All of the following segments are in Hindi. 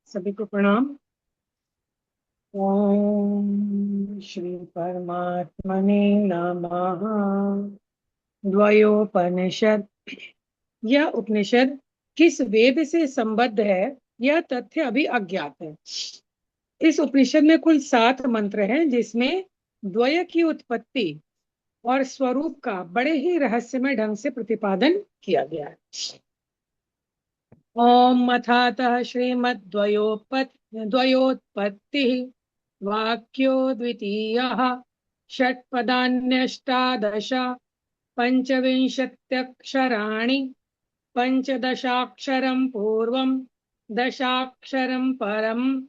सभी को प्रणाम। ओम श्री परमात्मने नमः। द्वयोपनिषद। यह उपनिषद किस वेद से संबद्ध है, यह तथ्य अभी अज्ञात है। इस उपनिषद में कुल 7 मंत्र हैं, जिसमें द्वय की उत्पत्ति और स्वरूप का बड़े ही रहस्यमय ढंग से प्रतिपादन किया गया है। ओम अथातः द्वयोत्पत्ति वाक्यो द्वितीयः षट्पदान्यष्टादश पंचविंशत्यक्षराणि पंचदशाक्षरं पूर्वं दशाक्षरं परं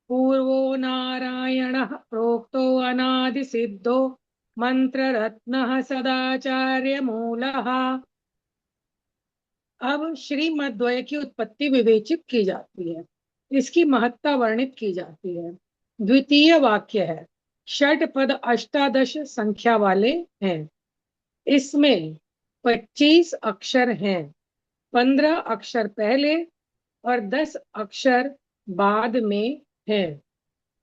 पूर्वो नारायणः प्रोक्तो अनादिसिद्धो मंत्ररत्नः सदाचार्यमूलः। अब श्रीमद्वय की उत्पत्ति विवेचित की जाती है, इसकी महत्ता वर्णित की जाती है। द्वितीय वाक्य है, षट पद अष्टादश संख्या वाले हैं। इसमें 25 अक्षर हैं, 15 अक्षर पहले और 10 अक्षर बाद में हैं।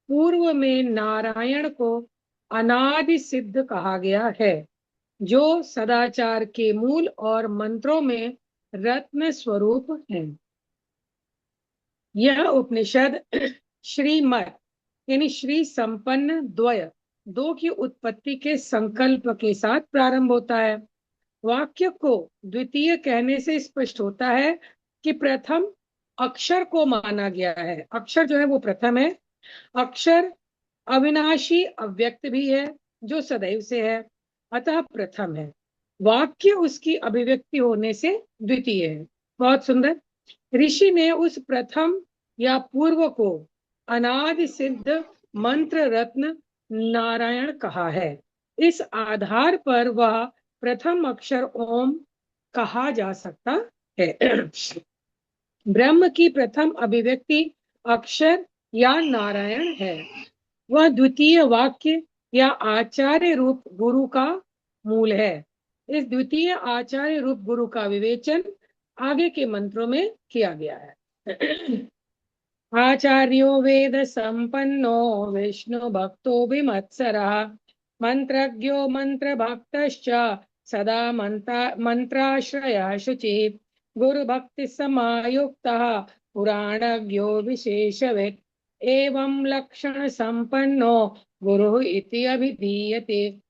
पूर्व में नारायण को अनादि सिद्ध कहा गया है, जो सदाचार के मूल और मंत्रों में रत्न स्वरूप है। यह उपनिषद श्रीमत यानी श्री संपन्न द्वय दो की उत्पत्ति के संकल्प के साथ प्रारंभ होता है। वाक्य को द्वितीय कहने से स्पष्ट होता है कि प्रथम अक्षर को माना गया है। अक्षर जो है वो प्रथम है। अक्षर अविनाशी अव्यक्त भी है, जो सदैव से है, अतः प्रथम है। वाक्य उसकी अभिव्यक्ति होने से द्वितीय है। बहुत सुंदर। ऋषि ने उस प्रथम या पूर्व को अनादि सिद्ध मंत्र रत्न नारायण कहा है। इस आधार पर वह प्रथम अक्षर ओम कहा जा सकता है। ब्रह्म की प्रथम अभिव्यक्ति अक्षर या नारायण है। वह द्वितीय वाक्य या आचार्य रूप गुरु का मूल है। इस द्वितीय आचार्य रूप गुरु का विवेचन आगे के मंत्रों में किया गया है। आचार्यो वेद संपन्नो विष्णु भक्तो विमत्सरः मंत्रज्ञो मंत्र भक्तश्च सदा मंत्राश्रयः शुचिः गुरु भक्ति समायुक्तः पुराणज्ञो विशेषवित् एवं लक्षण संपन्नो गुरु इति अभिधीयते।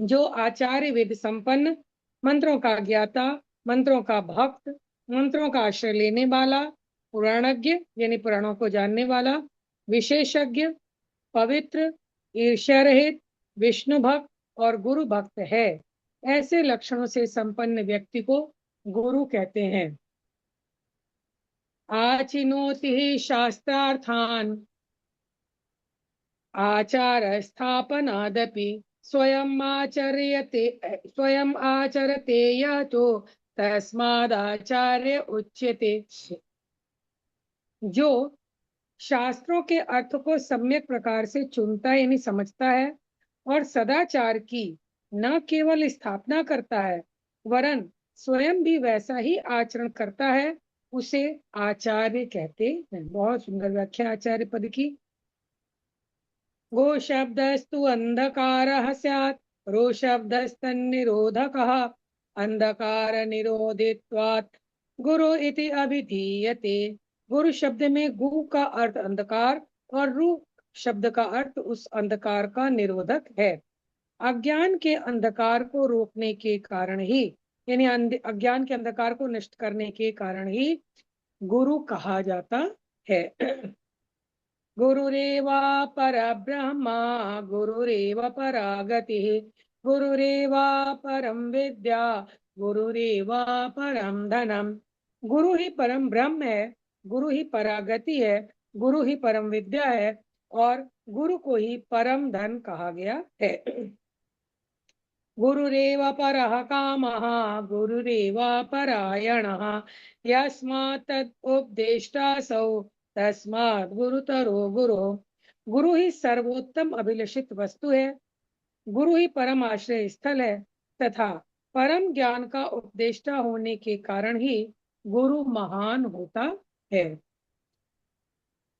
जो आचार्य वेद संपन्न, मंत्रों का ज्ञाता, मंत्रों का भक्त, मंत्रों का आश्रय लेने वाला, पुराणज्ञ यानी पुराणों को जानने वाला, विशेषज्ञ, पवित्र, ईर्ष्या रहित, विष्णु भक्त और गुरु भक्त है, ऐसे लक्षणों से संपन्न व्यक्ति को गुरु कहते हैं। आचिनोति शास्त्रार्थान आचार स्थापनादपि स्वयं आचरते यह तो तस्मादाचार्य उच्यते। जो शास्त्रों के अर्थ को सम्यक प्रकार से चुनता यानी समझता है और सदाचार की न केवल स्थापना करता है वरन स्वयं भी वैसा ही आचरण करता है, उसे आचार्य कहते हैं। बहुत सुंदर व्याख्या आचार्य पद की। गो शब्दस्तु अंधकारः स्यात् रो शब्दस्तन्निरोधकः अंधकार निरोधित्वात् गुरु इति अभिधीयते। गुरु शब्द में गु का अर्थ अंधकार और रु शब्द का अर्थ उस अंधकार का निरोधक है। अज्ञान के अंधकार को रोकने के कारण ही यानी अज्ञान के अंधकार को नष्ट करने के कारण ही गुरु कहा जाता है। गुरुरेवा परब्रह्मा गुरुरेव परा गतिः गुरुरेवा परम विद्या गुरुरेवा परम धनम। गुरु ही परम ब्रह्म है, गुरु ही परागति है, गुरु ही परम विद्या है और गुरु को ही परम धन कहा गया है। गुरुरेव परः कामः गुरुरेव परायणः यस्मात् तदुपदेष्टासौ तस्मात् गुरुतरो गुरु। गुरु ही सर्वोत्तम अभिलषित वस्तु है, गुरु ही परम आश्रय स्थल है तथा परम ज्ञान का उपदेष्टा होने के कारण ही गुरु महान होता है।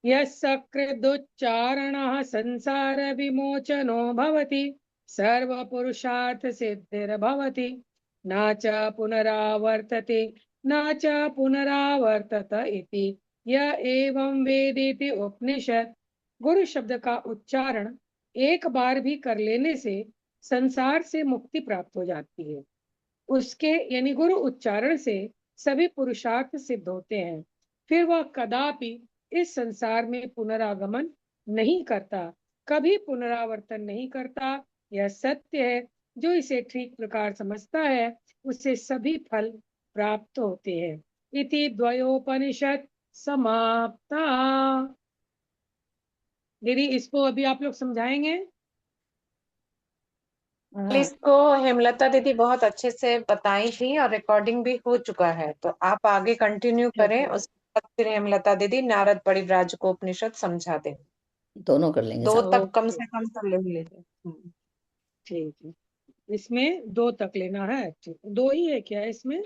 यस्कृदुच्चारणः संसार विमोचनो भवति सर्वपुरुषार्थ सिद्धिर्भवति न च पुनरावर्तते न च पुनरावर्तत इति य एवं वेदेति उपनिषद। गुरु शब्द का उच्चारण एक बार भी कर लेने से संसार से मुक्ति प्राप्त हो जाती है। उसके यानी गुरु उच्चारण से सभी पुरुषार्थ सिद्ध होते हैं। फिर वह कदापि इस संसार में पुनरागमन नहीं करता, कभी पुनरावर्तन नहीं करता। यह सत्य है। जो इसे ठीक प्रकार समझता है उसे सभी फल प्राप्त होते हैं। इति द्वयोपनिषद समाप्ता। दीदी इसको अभी आप लोग समझाएंगे? कल इसको हेमलता दीदी बहुत अच्छे से बताई थी और रिकॉर्डिंग भी हो चुका है, तो आप आगे कंटिन्यू करें। उसके बाद फिर हेमलता दीदी नारद परिव्राज को उपनिषद समझा दें। दोनों कर लेंगे दो साथ। तक कम से कम कर ले लीजिए। ठीक है, इसमें 2 तक लेना है। ठीक, 2 ही है क्या इसमें?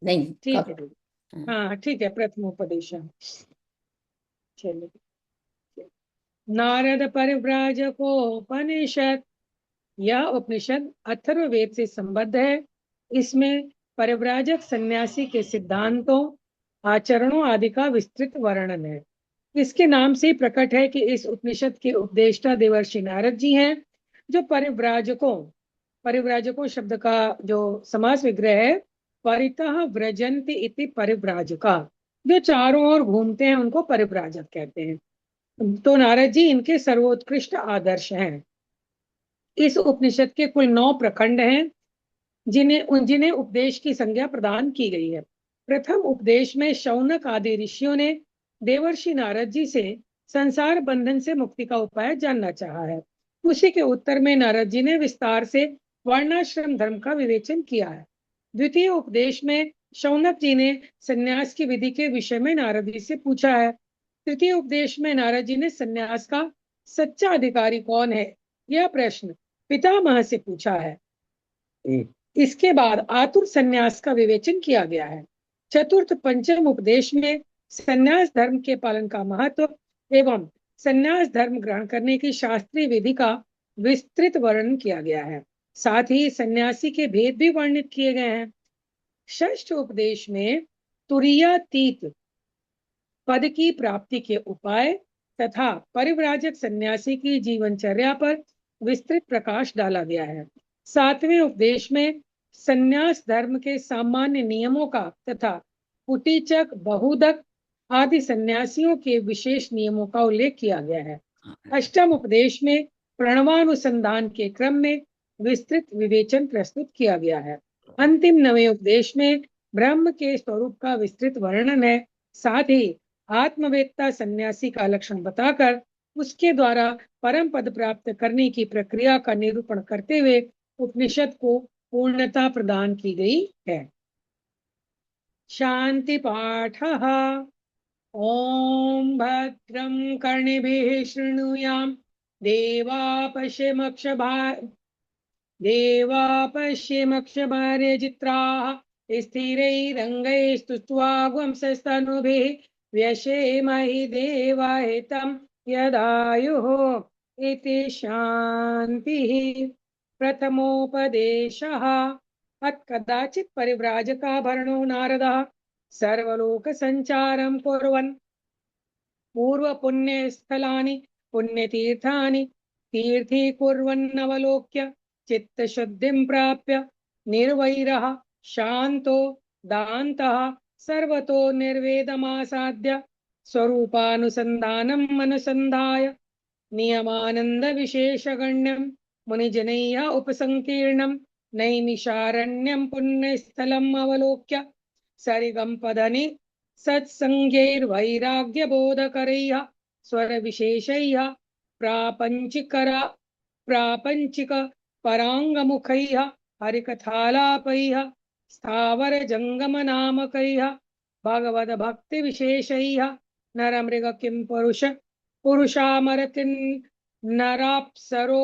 नहीं, ठीक है कब? दीदी। हाँ ठीक है, प्रथमोपदेश। चलिए, नारद परिव्राजकोपनिषद। यह उपनिषद अथर्ववेद से संबद्ध है। इसमें परिव्राजक सन्यासी के सिद्धांतों, आचरणों आदि का विस्तृत वर्णन है। इसके नाम से प्रकट है कि इस उपनिषद के उपदेष्टा देवर्षि नारद जी हैं, जो परिव्राजकों शब्द का जो समास विग्रह है, परितः व्रजन्ति इति परिव्राजका, जो चारों ओर घूमते हैं उनको परिव्राजक कहते हैं। तो नारद जी इनके सर्वोत्कृष्ट आदर्श हैं। इस उपनिषद के कुल 9 प्रखंड हैं, जिन्हें उपदेश की संज्ञा प्रदान की गई है। प्रथम उपदेश में शौनक आदि ऋषियों ने देवर्षि नारद जी से संसार बंधन से मुक्ति का उपाय जानना चाहा है। उसी के उत्तर में नारद जी ने विस्तार से वर्णाश्रम धर्म का विवेचन किया है। द्वितीय उपदेश में शौनक जी ने संन्यास की विधि के विषय में नारद जी से पूछा है। तृतीय उपदेश में नारद जी ने संन्यास का सच्चा अधिकारी कौन है, यह प्रश्न पितामह से पूछा है। इसके बाद आतुर संन्यास का विवेचन किया गया है। चतुर्थ पंचम उपदेश में संन्यास धर्म के पालन का महत्व एवं संन्यास धर्म ग्रहण करने की शास्त्रीय विधि का विस्तृत वर्णन किया गया है। साथ ही सन्यासी के भेद भी वर्णित किए गए हैं। षष्ठ उपदेश में तुरीयातीत पद की प्राप्ति के उपाय तथा परिव्राजक सन्यासी की जीवनचर्या पर विस्तृत प्रकाश डाला गया है। सातवें उपदेश में सन्यास धर्म के सामान्य नियमों का तथा कुटीचक, बहुदक आदि सन्यासियों के विशेष नियमों का उल्लेख किया गया है। अष्टम उपदेश में प्रणवानुसंधान के क्रम में विस्तृत विवेचन प्रस्तुत किया गया है। अंतिम नवे उपदेश में ब्रह्म के स्वरूप का विस्तृत वर्णन है। साथ ही आत्मवेत्ता सन्यासी का लक्षण बताकर उसके द्वारा परम पद प्राप्त करने की प्रक्रिया का निरूपण करते हुए उपनिषद को पूर्णता प्रदान की गई है। शांति पाठ। ओम भद्रं कर्णिभिः शृणुयाम देवा पश्येमक्षभार्यचित्राः स्थिरैरङ्गैस्तुष्ट्वागुंसस्तनूभिः व्यशेमहि देवाहितं यदायुः। इति शान्तिः। प्रथमोपदेशः। कदाचित् परिव्राजकाभरणो नारदः सर्वलोकसञ्चारं कुर्वन् पूर्वपुण्यस्थलानि पुण्यतीर्थानि तीर्थीकुर्वन्नवलोक्य चित्तशुद्धिं प्राप्य निर्वैरः शान्तो दान्तः सर्वतो निर्वेदमासाद्य स्वरूपानुसन्धानम् अनुसन्धाय नियमानन्दविशेषगण्यं मुनिजनैः उपसङ्कीर्णं नैमिषारण्यं पुण्यस्थलम् अवलोक्य सरिगम्पदनि सत्सङ्गैर्वैराग्यबोधकरैः स्वरविशेषैः प्रापञ्चिक पराङ्गमुखैः हरिकथालापैः स्थावरजङ्गमनामकैः भगवद्भक्तिविशेषैः नरमृग किं पुरुषामरतिन् नराप्सरो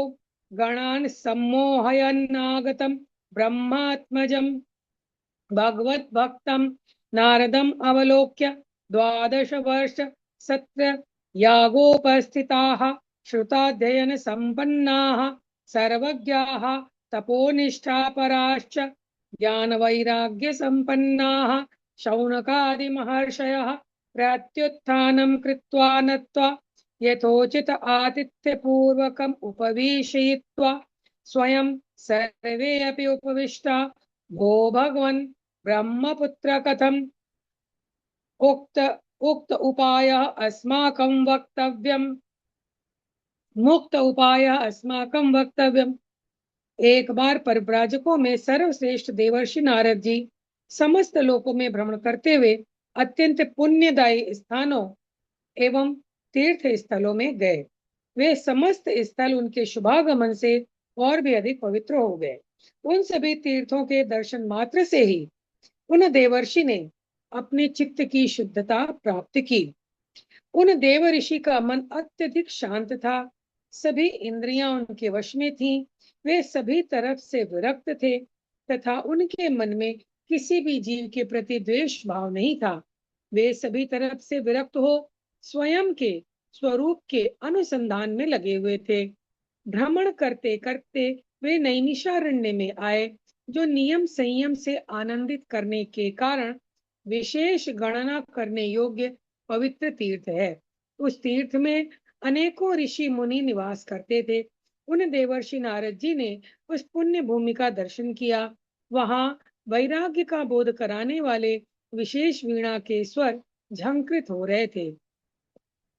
गणान् सम्मोहयन्नागतं ब्रह्मात्मजं भगवद्भक्तं नारदम् अवलोक्य 12 वर्ष सत्र यागोपस्थिताः श्रुताध्ययन संपन्नाः सर्वज्ञाः तपोनिष्ठापराश्च ज्ञानवैराग्य संपन्नाः शौनकादि महर्षयः प्रत्युत्थानं कृत्वा नत्वा यथोचित आतिथ्यपूर्वकम् उपवेशयित्वा स्वयं सर्वे अपि उपविष्टा भो भगवन् ब्रह्मपुत्र कथम् उक्त उपायः अस्माकं वक्तव्यम् मुक्त उपायः अस्माकं वक्तव्यम्। एक बार परिव्राजकों में सर्वश्रेष्ठ देवर्षि नारद जी समस्त लोकों में भ्रमण करते हुए अत्यंत पुण्यदायी स्थानों एवं तीर्थ स्थलों में गए। वे समस्त स्थल उनके शुभागमन से और भी अधिक पवित्र हो गए। उन सभी तीर्थों के दर्शन मात्र से ही उन देवर्षि ने अपने चित्त की शुद्धता प्राप्त की। उन देव ऋषि का मन अत्यधिक शांत था। सभी इंद्रियां उनके वश में थीं। वे सभी तरफ से विरक्त थे तथा उनके मन में किसी भी जीव के प्रति द्वेष भाव नहीं था। वे सभी तरफ से विरक्त हो स्वयं के स्वरूप के अनुसंधान में लगे हुए थे। भ्रमण करते करते वे नैमिषारण्य में आए, जो नियम संयम से आनंदित करने के कारण विशेष गणना करने योग्य पवित्र तीर्थ है। उस तीर्थ में अनेकों ऋषि मुनि निवास करते थे। उन देवर्षि नारद जी ने उस पुण्य भूमि का दर्शन किया। वहां वैराग्य का बोध कराने वाले विशेष वीणा के स्वर झंकृत हो रहे थे।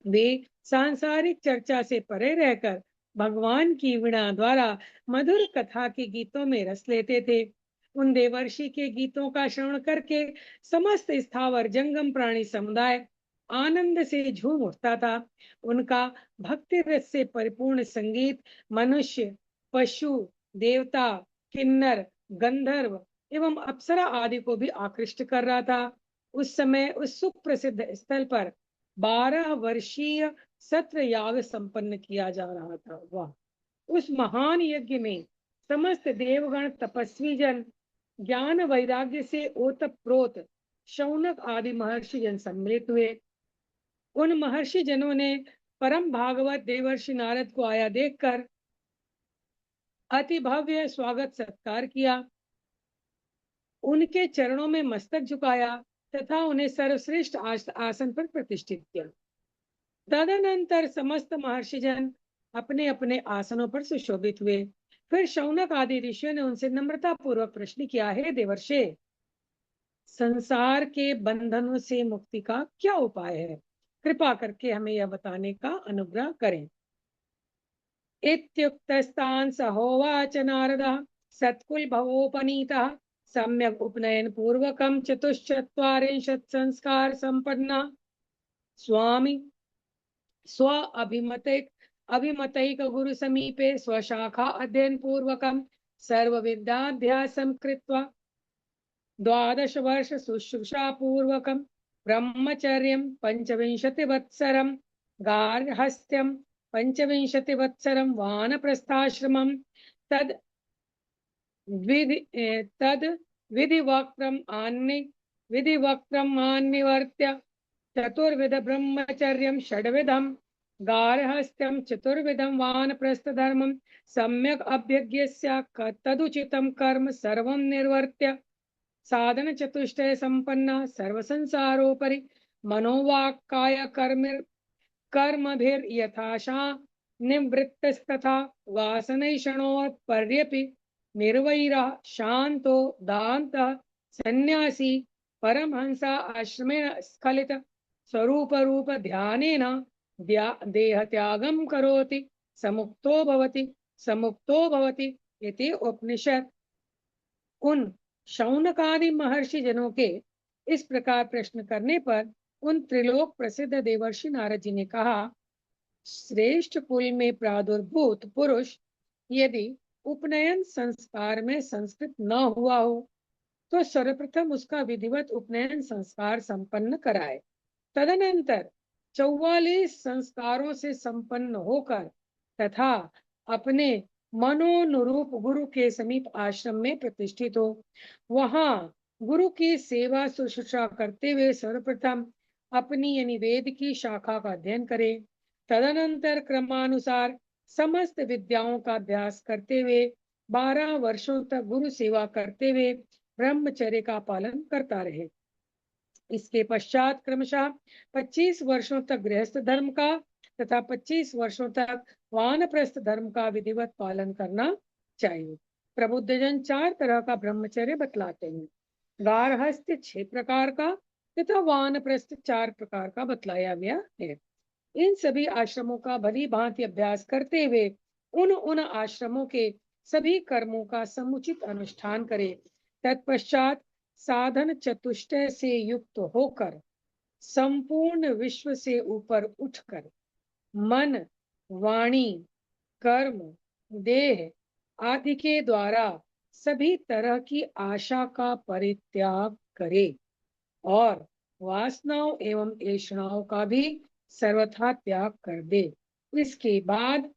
वे सांसारिक चर्चा से परे रहकर भगवान की वीणा द्वारा मधुर कथा के गीतों में रस लेते थे। उन देवर्षि के गीतों का श्रवण करके समस्त स्थावर जंगम प्राणी समुदाय आनंद से झूम उठता था। उनका भक्ति रस से परिपूर्ण संगीत मनुष्य, पशु, देवता, किन्नर, गंधर्व एवं अप्सरा आदि को भी आकृष्ट कर रहा था। उस समय उस सुप्रसिद्ध स्थल पर 12 वर्षीय सत्र याग संपन्न किया जा रहा था। वाह! उस महान यज्ञ में समस्त देवगण, तपस्वी जन, ज्ञान वैराग्य से ओतप्रोत शौनक आदि महर्षि जन सम्मिलित हुए। उन महर्षि जनों ने परम भागवत देवर्षि नारद को आया देखकर अति भव्य स्वागत सत्कार किया, उनके चरणों में मस्तक झुकाया तथा उन्हें सर्वश्रेष्ठ आसन पर प्रतिष्ठित किया। तदनंतर समस्त महर्षिजन अपने अपने आसनों पर सुशोभित हुए। फिर शौनक आदि ऋषियों ने उनसे नम्रता पूर्वक प्रश्न किया, हे देवर्षे, संसार के बंधनों से मुक्ति का क्या उपाय है? कृपा करके हमें यह बताने का अनुग्रह करें। इत्युक्तस्तान् सहोवाच नारदः सत्कुल भवोपनीतः सम्यक् उपनयन पूर्वकं 44 संस्कार संपन्ना स्वामी स्व अभिमतैक गुरु समीपे स्वशाखा अध्ययन पूर्वकं सर्व विद्याभ्यासं कृत्वा 12 वर्ष शुश्रूषा पूर्वकं ब्रह्मचर्यं 25 वत्सरं गार्हस्थ्यं 25 वत्सरं वानप्रस्थाश्रमं तद विधिवक्त्रम् आन्निवर्त्य चतुर्विध ब्रह्मचर्यं षड्विधं गार्हस्थ्यं चतुर्विधं वानप्रस्थधर्मं सम्यक् अभ्यज्ञस्य तदुचितं कर्म सर्वं निर्वर्त्य साधन चतुष्टय संपन्ना सर्वसंसारोपरि मनोवाक्काय कर्मभिर्यथाशा निवृत्तस्तथा वासनैषणोपर्यपि निर्वैरः शांतो दान्तः सन्यासी परमहंसा आश्रमेण स्खलित स्वरूप रूप ध्यानेन देह त्यागं करोति समुक्तो भवति इति उपनिषद। उन शौनकादि महर्षि जनों के इस प्रकार प्रश्न करने पर उन त्रिलोक प्रसिद्ध देवर्षि नारद जी ने कहा, श्रेष्ठ कुल में प्रादुर्भूत पुरुष यदि उपनयन संस्कार में संस्कृत न हुआ हो तो सर्वप्रथम उसका विधिवत उपनयन संस्कार संपन्न कराए। तदनंतर 44 संस्कारों से संपन्न होकर तथा अपने मनोनुरूप गुरु के समीप आश्रम में प्रतिष्ठित हो। वहां गुरु की सेवा शुश्रूषा करते हुए सर्वप्रथम अपनी यानी वेद की शाखा का अध्ययन करे। तदनंतर क्रमानुसार समस्त विद्याओं का अभ्यास करते हुए 12 वर्षों तक गुरु सेवा करते हुए ब्रह्मचर्य का पालन करता रहे। इसके पश्चात क्रमशः 25 वर्षों तक गृहस्थ धर्म का तथा 25 वर्षों तक वानप्रस्थ धर्म का विधिवत पालन करना चाहिए। प्रबुद्धजन 4 तरह का ब्रह्मचर्य बतलाते हैं। गारहस्थ्य 6 प्रकार का तथा वानप्रस्थ 4 प्रकार का बतलाया गया है। इन सभी आश्रमों का भली भांति अभ्यास करते हुए उन आश्रमों के सभी कर्मों का समुचित अनुष्ठान करें। तत्पश्चात साधन चतुष्टय से युक्त होकर संपूर्ण विश्व से ऊपर उठकर मन, वाणी, कर्म, देह आदि के द्वारा सभी तरह की आशा का परित्याग करे और वासनाओं एवं ऐषणाओं का भी सर्वथा त्याग कर दे। इसके बाद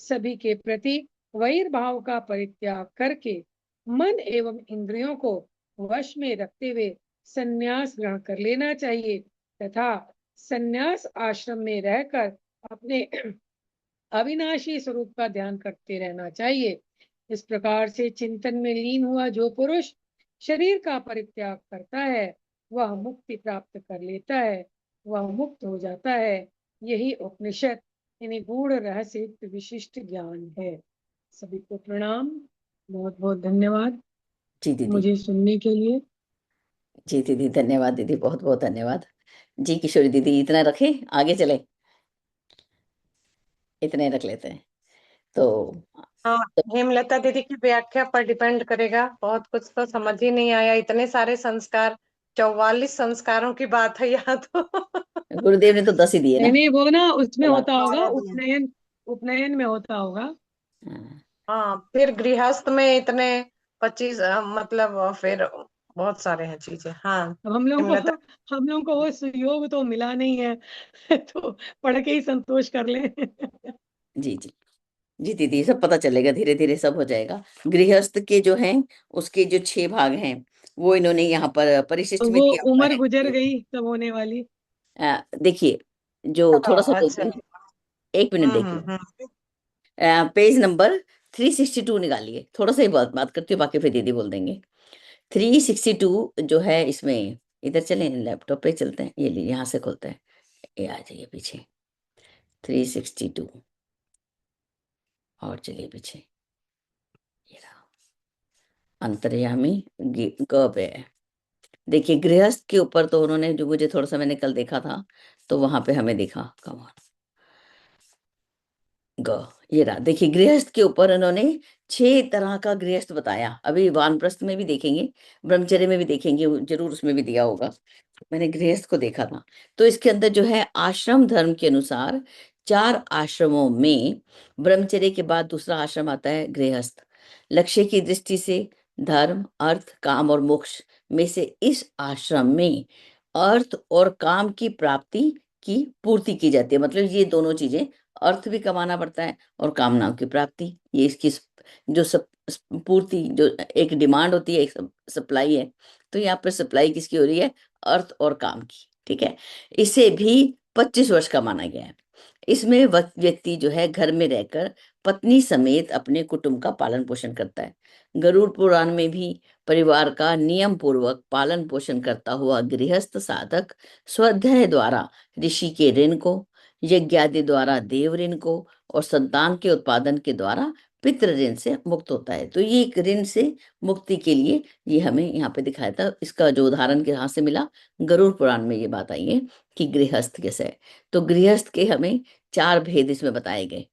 सभी के प्रति वैर भाव का परित्याग करके मन एवं इंद्रियों को वश में रखते हुए संन्यास ग्रहण कर लेना चाहिए तथा संन्यास आश्रम में रहकर अपने अविनाशी स्वरूप का ध्यान करते रहना चाहिए। इस प्रकार से चिंतन में लीन हुआ जो पुरुष शरीर का परित्याग करता है वह मुक्ति प्राप्त कर लेता है, वह मुक्त हो जाता है। यही उपनिषद यानी गूढ़ रहस्य विशिष्ट ज्ञान है। सभी को प्रणाम, बहुत बहुत धन्यवाद जी दीदी। मुझे सुनने के लिए। जी दीदी, धन्यवाद दीदी, बहुत बहुत धन्यवाद। जी किशोरी दीदी, इतना रखे, आगे चले, इतने रख लेते हैं। तो हाँ, हेमलता दीदी की व्याख्या पर डिपेंड करेगा। बहुत कुछ तो समझ ही नहीं आया, इतने सारे संस्कार, 44 संस्कारों की बात है यहाँ तो। गुरुदेव ने तो 10 ही दिए ना। नहीं वो ना उसमें होता होगा, 12 दिए। उपनयन उपनयन में होता होगा। हाँ, हाँ, फिर गृहस्थ में इतने 25, मतलब फिर बहुत सारे हैं चीजें। हाँ, अब हेमलता। हम लोगों को वो सुयोग तो मिला नहीं है तो पढ़ के ही संतोष कर ले जी जी जी दीदी, सब पता चलेगा, धीरे धीरे सब हो जाएगा। गृहस्थ के जो हैं, उसके जो 6 भाग हैं, वो इन्होंने यहाँ पर परिशिष्ट तो में वो दिया हुआ उम्र है। गुजर गई तब होने वाली। देखिए, जो थोड़ा सा बोलते अच्छा। हैं, 1 मिनट देखिए। हम्म। पेज नंबर 362 निकालिए, थोड़ा सा ही बात बात करती हूँ, बाकी फिर दीदी बोल देंगे। 362 जो है इसमें, इधर चलें, लैपटॉप पे चलते हैं, ये लिए यहाँ से खोलते हैं, ये आ जाइए पीछे। 362 और चलिए पीछे, ये रहा अंतर्यामी ग पे है। देखिए, गृहस्थ के ऊपर तो उन्होंने, जो मुझे थोड़ा सा मैंने कल देखा था, तो वहां पे हमें दिखा कमान ग, ये रहा। देखिए, गृहस्थ के ऊपर उन्होंने 6 तरह का गृहस्थ बताया। अभी वानप्रस्थ में भी देखेंगे, ब्रह्मचर्य में भी देखेंगे, जरूर उसमें भी दिया होगा। मैंने गृहस्थ को देखा था। तो इसके अंदर जो है, आश्रम धर्म के अनुसार 4 आश्रमों में ब्रह्मचर्य के बाद दूसरा आश्रम आता है गृहस्थ। लक्ष्य की दृष्टि से धर्म, अर्थ, काम और मोक्ष में से इस आश्रम में अर्थ और काम की प्राप्ति की पूर्ति की जाती है। मतलब ये दोनों चीजें, अर्थ भी कमाना पड़ता है और कामनाओं की प्राप्ति, ये इसकी जो पूर्ति, जो एक डिमांड होती है, एक सप्लाई है। तो यहाँ पर सप्लाई किसकी हो रही है? अर्थ और काम की। ठीक है, इसे भी 25 वर्ष का माना गया है। इसमें व्यक्ति जो है घर में रहकर पत्नी समेत अपने कुटुंब का पालन पोषण करता है। गरुड़ पुराण में भी परिवार का नियम पूर्वक पालन पोषण करता हुआ गृहस्थ साधक स्वाध्याय द्वारा ऋषि के ऋण को, यज्ञादि द्वारा देव ऋण को और संतान के उत्पादन के द्वारा पितृ ऋण से मुक्त होता है। तो ये एक ऋण से मुक्ति के लिए ये हमें यहाँ पे दिखाया था। इसका जो उदाहरण कहाँ से मिला? गरुड़ पुराण में ये बात आई है कि गृहस्थ कैसे है। तो गृहस्थ के हमें 4 भेद इसमें बताए गए।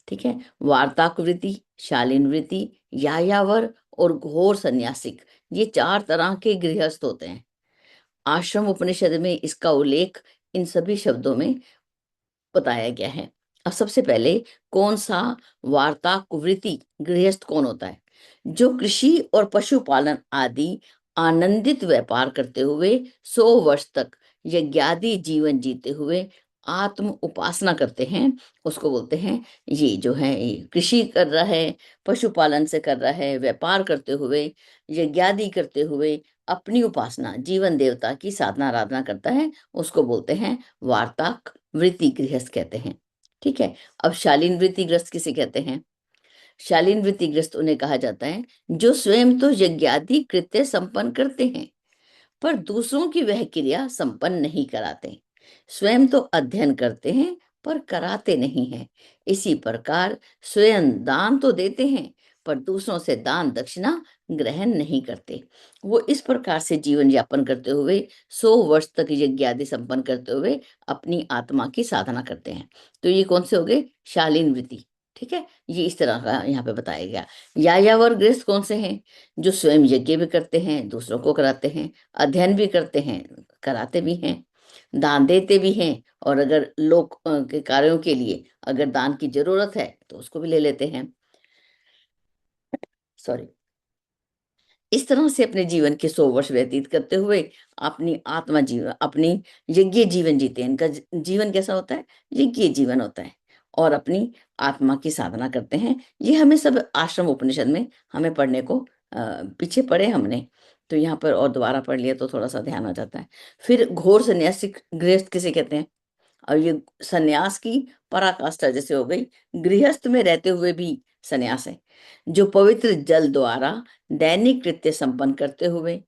ठीक है, वार्ताक वृत्ति, शालीन वृत्ति, यायावर और घोर सन्यासिक, ये 4 तरह के गृहस्थ होते हैं। आश्रम उपनिषद में इसका उल्लेख इन सभी शब्दों में बताया गया है। अब सबसे पहले, कौन सा वार्ताक वृत्ति गृहस्थ कौन होता है? जो कृषि और पशुपालन आदि आनंदित व्यापार करते हुए 100 वर्ष तक यज्ञादि जीवन जीते हुए आत्म उपासना करते हैं उसको बोलते हैं, ये जो है ये कृषि कर रहा है, पशुपालन से कर रहा है, व्यापार करते हुए, यज्ञादि करते हुए अपनी उपासना, जीवन देवता की साधना आराधना करता है, उसको बोलते हैं वार्ताक वृत्ति गृहस्थ कहते हैं। ठीक है। अब शालीन वृत्ति ग्रस्त किसे कहते हैं? शालीन वृत्ति ग्रस्त उन्हें कहा जाता है जो स्वयं तो यज्ञादि कृत्य संपन्न करते हैं पर दूसरों की वह क्रिया संपन्न नहीं कराते, स्वयं तो अध्ययन करते हैं पर कराते नहीं हैं। इसी प्रकार स्वयं दान तो देते हैं पर दूसरों से दान दक्षिणा ग्रहण नहीं करते। वो इस प्रकार से जीवन यापन करते हुए 100 वर्ष तक यज्ञ आदि संपन्न करते हुए अपनी आत्मा की साधना करते हैं। तो ये कौन से हो गए? शालीन वृत्ति। ठीक है, ये इस तरह का यहाँ पे बताया गया। यायावर गृहस्थ कौन से हैं? जो स्वयं यज्ञ भी करते हैं, दूसरों को कराते हैं, अध्ययन भी करते हैं, कराते भी हैं, दान देते भी हैं, और अगर लोक के कार्यों के लिए अगर दान की जरूरत है तो उसको भी ले लेते हैं। सॉरी। इस तरह से अपने जीवन के 100 वर्ष व्यतीत करते हुए अपनी आत्मा जीवन, अपनी यज्ञ जीवन जीते हैं। इनका जीवन कैसा होता है? यज्ञ जीवन होता है, और अपनी आत्मा की साधना करते हैं। ये हमें सब आश्रम उपनिषद में हमें पढ़ने को पीछे पढ़े हमने, तो यहाँ पर और दोबारा पढ़ लिया तो थोड़ा सा ध्यान आ जाता है। फिर घोर सन्यासी गृहस्थ किसे कहते हैं? और ये सन्यास की पराकाष्ठा जैसे हो गई, गृहस्थ में रहते हुए भी सन्यास है, जो पवित्र जल द्वारा दैनिक कृत्य संपन्न करते हुए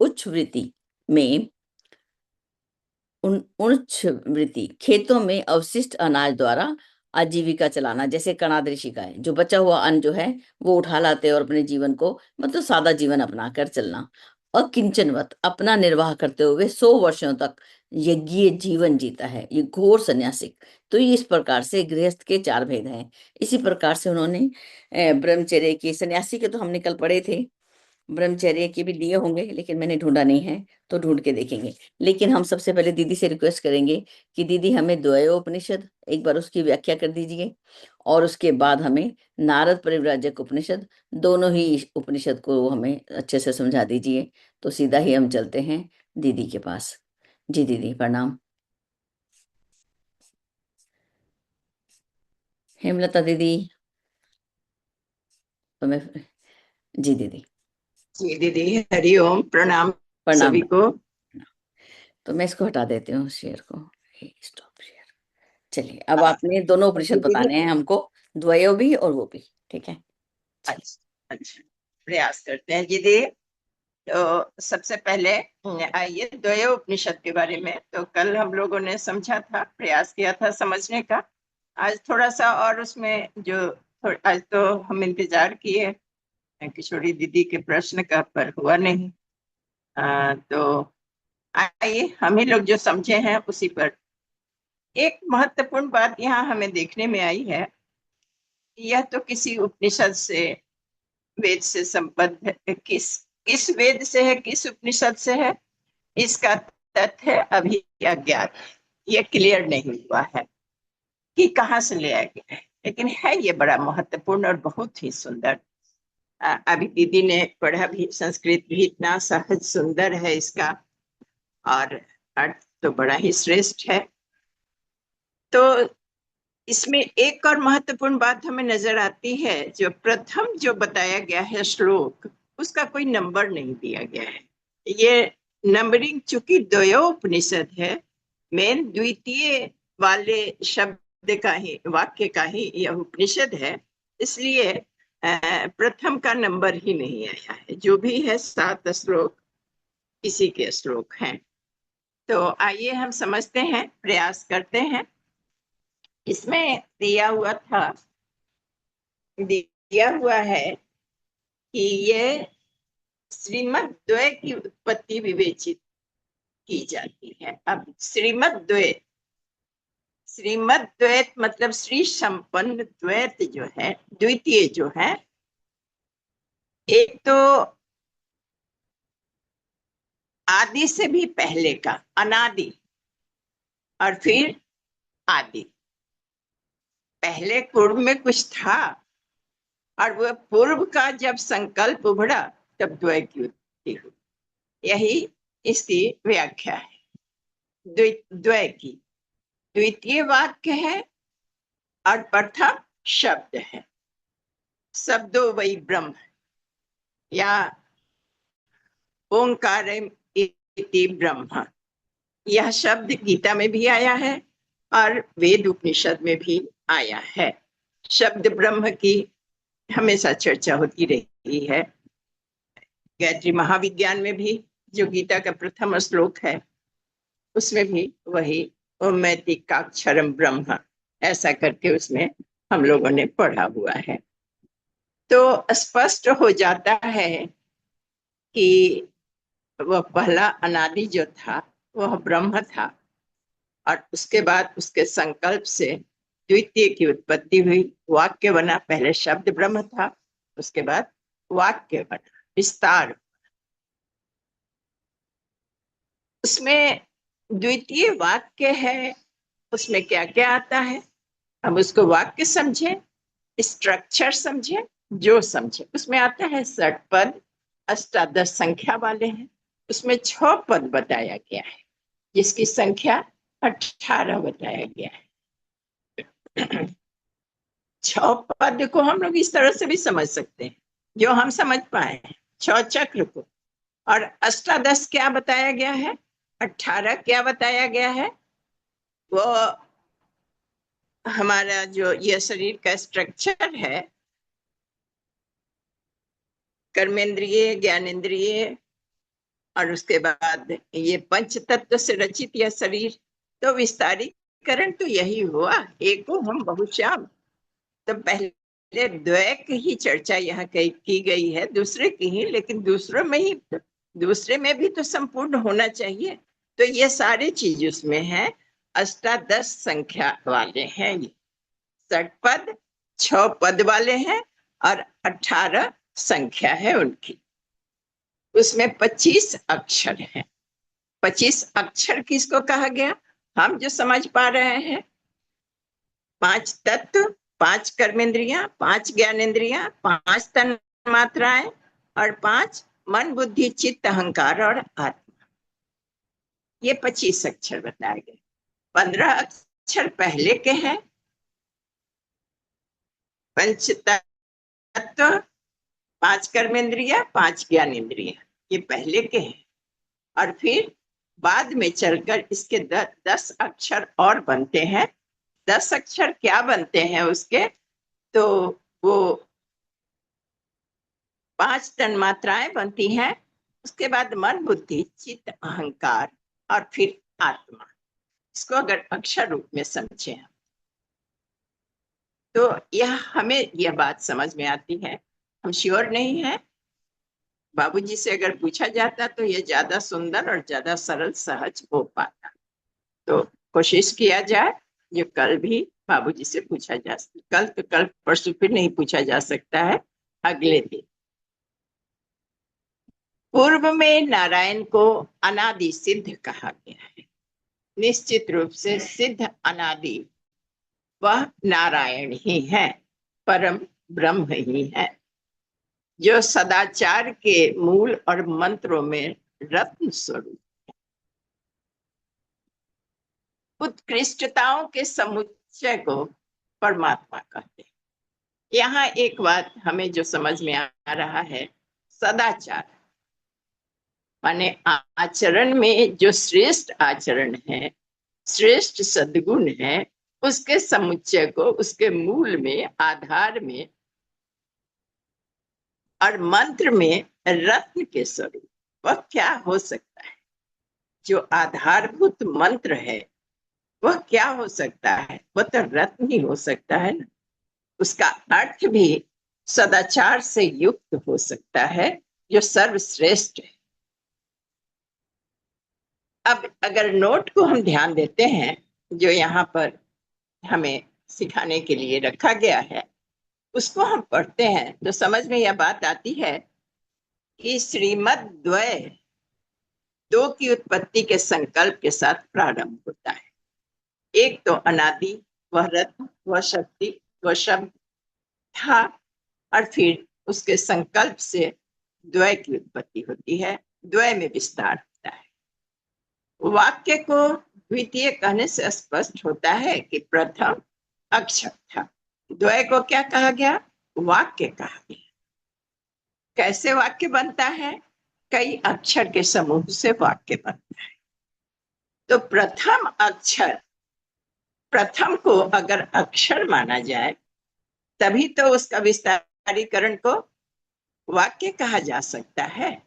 उच्च वृत्ति में उच्च वृत्ति खेतों में अवशिष्ट अनाज द्वारा आजीविका चलाना, जैसे कणाद ऋषि का है, जो बचा हुआ अन्न जो है वो उठा लाते और अपने जीवन को, मतलब सादा जीवन अपना कर चलना। अकिंचनवत अपना निर्वाह करते हुए 100 वर्षों तक यज्ञीय जीवन जीता है, ये घोर सन्यासिक। तो ये इस प्रकार से गृहस्थ के 4 भेद हैं। इसी प्रकार से उन्होंने ब्रह्मचर्य की, सन्यासी के तो हमने कल पढ़े थे, ब्रह्मचर्य के भी दिए होंगे लेकिन मैंने ढूंढा नहीं है, तो ढूंढ के देखेंगे। लेकिन हम सबसे पहले दीदी से रिक्वेस्ट करेंगे कि दीदी हमें द्वयोपनिषद एक बार उसकी व्याख्या कर दीजिए, और उसके बाद हमें नारद परिव्राजक उपनिषद, दोनों ही उपनिषद को हमें अच्छे से समझा दीजिए। तो सीधा ही हम चलते हैं दीदी के पास। जी दीदी प्रणाम। हेमलता दीदी, तो मैं, जी दीदी जी दीदी, हरिओम, प्रणाम प्रणाम। सभी को। तो मैं इसको हटा देती हूँ शेयर को, स्टॉप शेयर। चलिए, अब आपने दोनों उपनिषद दीदी, बताने हैं हमको, द्वयो भी और वो भी। ठीक है, अच्छा अच्छा, प्रयास करते हैं दीदी। तो सबसे पहले आइए द्वयो उपनिषद के बारे में। तो कल हम लोगों ने समझा था, प्रयास किया था समझने का। आज थोड़ा सा और उसमें जो आज तो हम इंतजार किए किशोरी दीदी के प्रश्न का, पर हुआ नहीं। तो आइए हम ही लोग जो समझे हैं उसी पर। एक महत्वपूर्ण बात यहाँ हमें देखने में आई है, यह तो किसी उपनिषद से, वेद से संबद्ध है। किस वेद से है, किस उपनिषद से है, इसका तथ्य अभी अज्ञात, ये क्लियर नहीं हुआ है कि कहाँ से ले आया गया है। लेकिन है ये बड़ा महत्वपूर्ण और बहुत ही सुंदर। अभी दीदी ने पढ़ा भी, संस्कृत भी इतना सहज सुंदर है इसका, और अर्थ तो बड़ा ही श्रेष्ठ है। तो इसमें एक और महत्वपूर्ण बात हमें नजर आती है, जो प्रथम जो बताया गया है श्लोक, उसका कोई नंबर नहीं दिया गया है। ये नंबरिंग चूंकि द्वयोपनिषद है, मेन द्वितीय वाले शब्द का ही, वाक्य का ही यह उपनिषद है, इसलिए प्रथम का नंबर ही नहीं आया है। जो भी है 7 श्लोक इसी के श्लोक हैं। तो आइए हम समझते हैं, प्रयास करते हैं। इसमें दिया हुआ है कि ये श्रीमद् द्वय की उत्पत्ति विवेचित की जाती है। अब श्रीमद् द्वैत मतलब श्री संपन्न, द्वैत जो है, द्वितीय जो है, एक तो आदि से भी पहले का अनादि, और फिर आदि। पहले पूर्व में कुछ था, और वह पूर्व का जब संकल्प उभरा तब द्वय की उत्पत्ति हुई। यही इसकी व्याख्या है द्वय की। द्वितीय वाक्य है और प्रथम शब्द है। शब्दो वही ब्रह्म या ओंकार इति ब्रह्म, यह शब्द गीता में भी आया है और वेद उपनिषद में भी आया है। शब्द ब्रह्म की हमेशा चर्चा होती रही है। गायत्री महाविज्ञान में भी जो गीता का प्रथम श्लोक है उसमें भी वही ओमैतिकाक्षरम ब्रह्म ऐसा करके उसमें हम लोगों ने पढ़ा हुआ है। तो स्पष्ट हो जाता है कि वह पहला अनादि जो था वह ब्रह्म था और उसके बाद उसके संकल्प से द्वितीय की उत्पत्ति हुई, वाक्य बना। पहले शब्द ब्रह्म था, उसके बाद वाक्य बना, विस्तार। उसमें द्वितीय वाक्य है, उसमें क्या क्या आता है हम उसको वाक्य समझे, स्ट्रक्चर समझे, जो समझे। उसमें आता है 60 पद, अष्टादश संख्या वाले हैं। उसमें 6 पद बताया गया है जिसकी संख्या 18 बताया गया है। 6 पद को हम लोग इस तरह से भी समझ सकते हैं जो हम समझ पाए, 6 चक्र को। और अष्टादश क्या बताया गया है, 18 क्या बताया गया है, वो हमारा जो ये शरीर का स्ट्रक्चर है, कर्मेंद्रिय, ज्ञानेंद्रिय और उसके बाद ये पंच तत्व से रचित यह शरीर। तो विस्तारीकरण तो यही हुआ, एको हम बहुश्याम। तो पहले द्वय की ही चर्चा यहाँ की गई है, दूसरे की ही, लेकिन दूसरे में भी तो संपूर्ण होना चाहिए। तो ये सारी चीज उसमें है, अष्टादश संख्या वाले हैं। ये 60 पद 6 पद वाले हैं और 18 संख्या है उनकी। उसमें 25 अक्षर हैं। 25 अक्षर किसको कहा गया, हम जो समझ पा रहे हैं, 5 तत्व, 5 कर्मेंद्रियां, 5 ज्ञानेंद्रियां, 5 तन मात्राएं और 5 मन बुद्धि चित्त अहंकार और आत्मा। ये 25 अक्षर बताए गए। 15 अक्षर पहले के हैं, पंच तत्व, 5 कर्मेंद्रिया, 5 ज्ञानेंद्रिया, ये पहले के हैं। और फिर बाद में चलकर इसके 10 अक्षर और बनते हैं। 10 अक्षर क्या बनते हैं उसके, तो वो 5 तन्मात्राएं बनती हैं। उसके बाद मन बुद्धि चित्त अहंकार और फिर आत्मा। इसको अगर अक्षर रूप में समझे तो हमें यह बात समझ में आती है। हम श्योर नहीं है, बाबूजी से अगर पूछा जाता तो ये ज्यादा सुंदर और ज्यादा सरल सहज हो पाता। तो कोशिश किया जाए, जो कल भी बाबूजी से पूछा जा सकता, कल परसों फिर नहीं पूछा जा सकता है, अगले दिन। पूर्व में नारायण को अनादि सिद्ध कहा गया है। निश्चित रूप से सिद्ध अनादि वह नारायण ही है, परम ब्रह्म ही है, जो सदाचार के मूल और मंत्रों में रत्न स्वरूप, उत्कृष्टताओं के समुच्चय को परमात्मा कहते हैं। यहाँ एक बात हमें जो समझ में आ रहा है, सदाचार माने आचरण में जो श्रेष्ठ आचरण है, श्रेष्ठ सद्गुण है, उसके समुच्चय को, उसके मूल में, आधार में और मंत्र में रत्न के स्वरूप वह क्या हो सकता है। जो आधारभूत मंत्र है वह क्या हो सकता है, वह तो रत्न ही हो सकता है ना। उसका अर्थ भी सदाचार से युक्त हो सकता है, जो सर्वश्रेष्ठ है। अब अगर नोट को हम ध्यान देते हैं जो यहाँ पर हमें सिखाने के लिए रखा गया है, उसको हम पढ़ते हैं तो समझ में यह बात आती है कि श्रीमद् द्वय 2 की उत्पत्ति के संकल्प के साथ प्रारंभ होता है। एक तो अनादि, वह रत्न, वह शक्ति, वह शब्द था, और फिर उसके संकल्प से द्वय की उत्पत्ति होती है, द्वय में विस्तार होता है। वाक्य को द्वितीय कहने से स्पष्ट होता है कि प्रथम अक्षर था। द्वय को क्या कहा गया? वाक्य कहा गया। कैसे वाक्य बनता है? कई अक्षर के समूह से वाक्य बनता है। तो प्रथम अक्षर, प्रथम को अगर अक्षर माना जाए तभी तो उसका विस्तारीकरण को वाक्य कहा जा सकता है।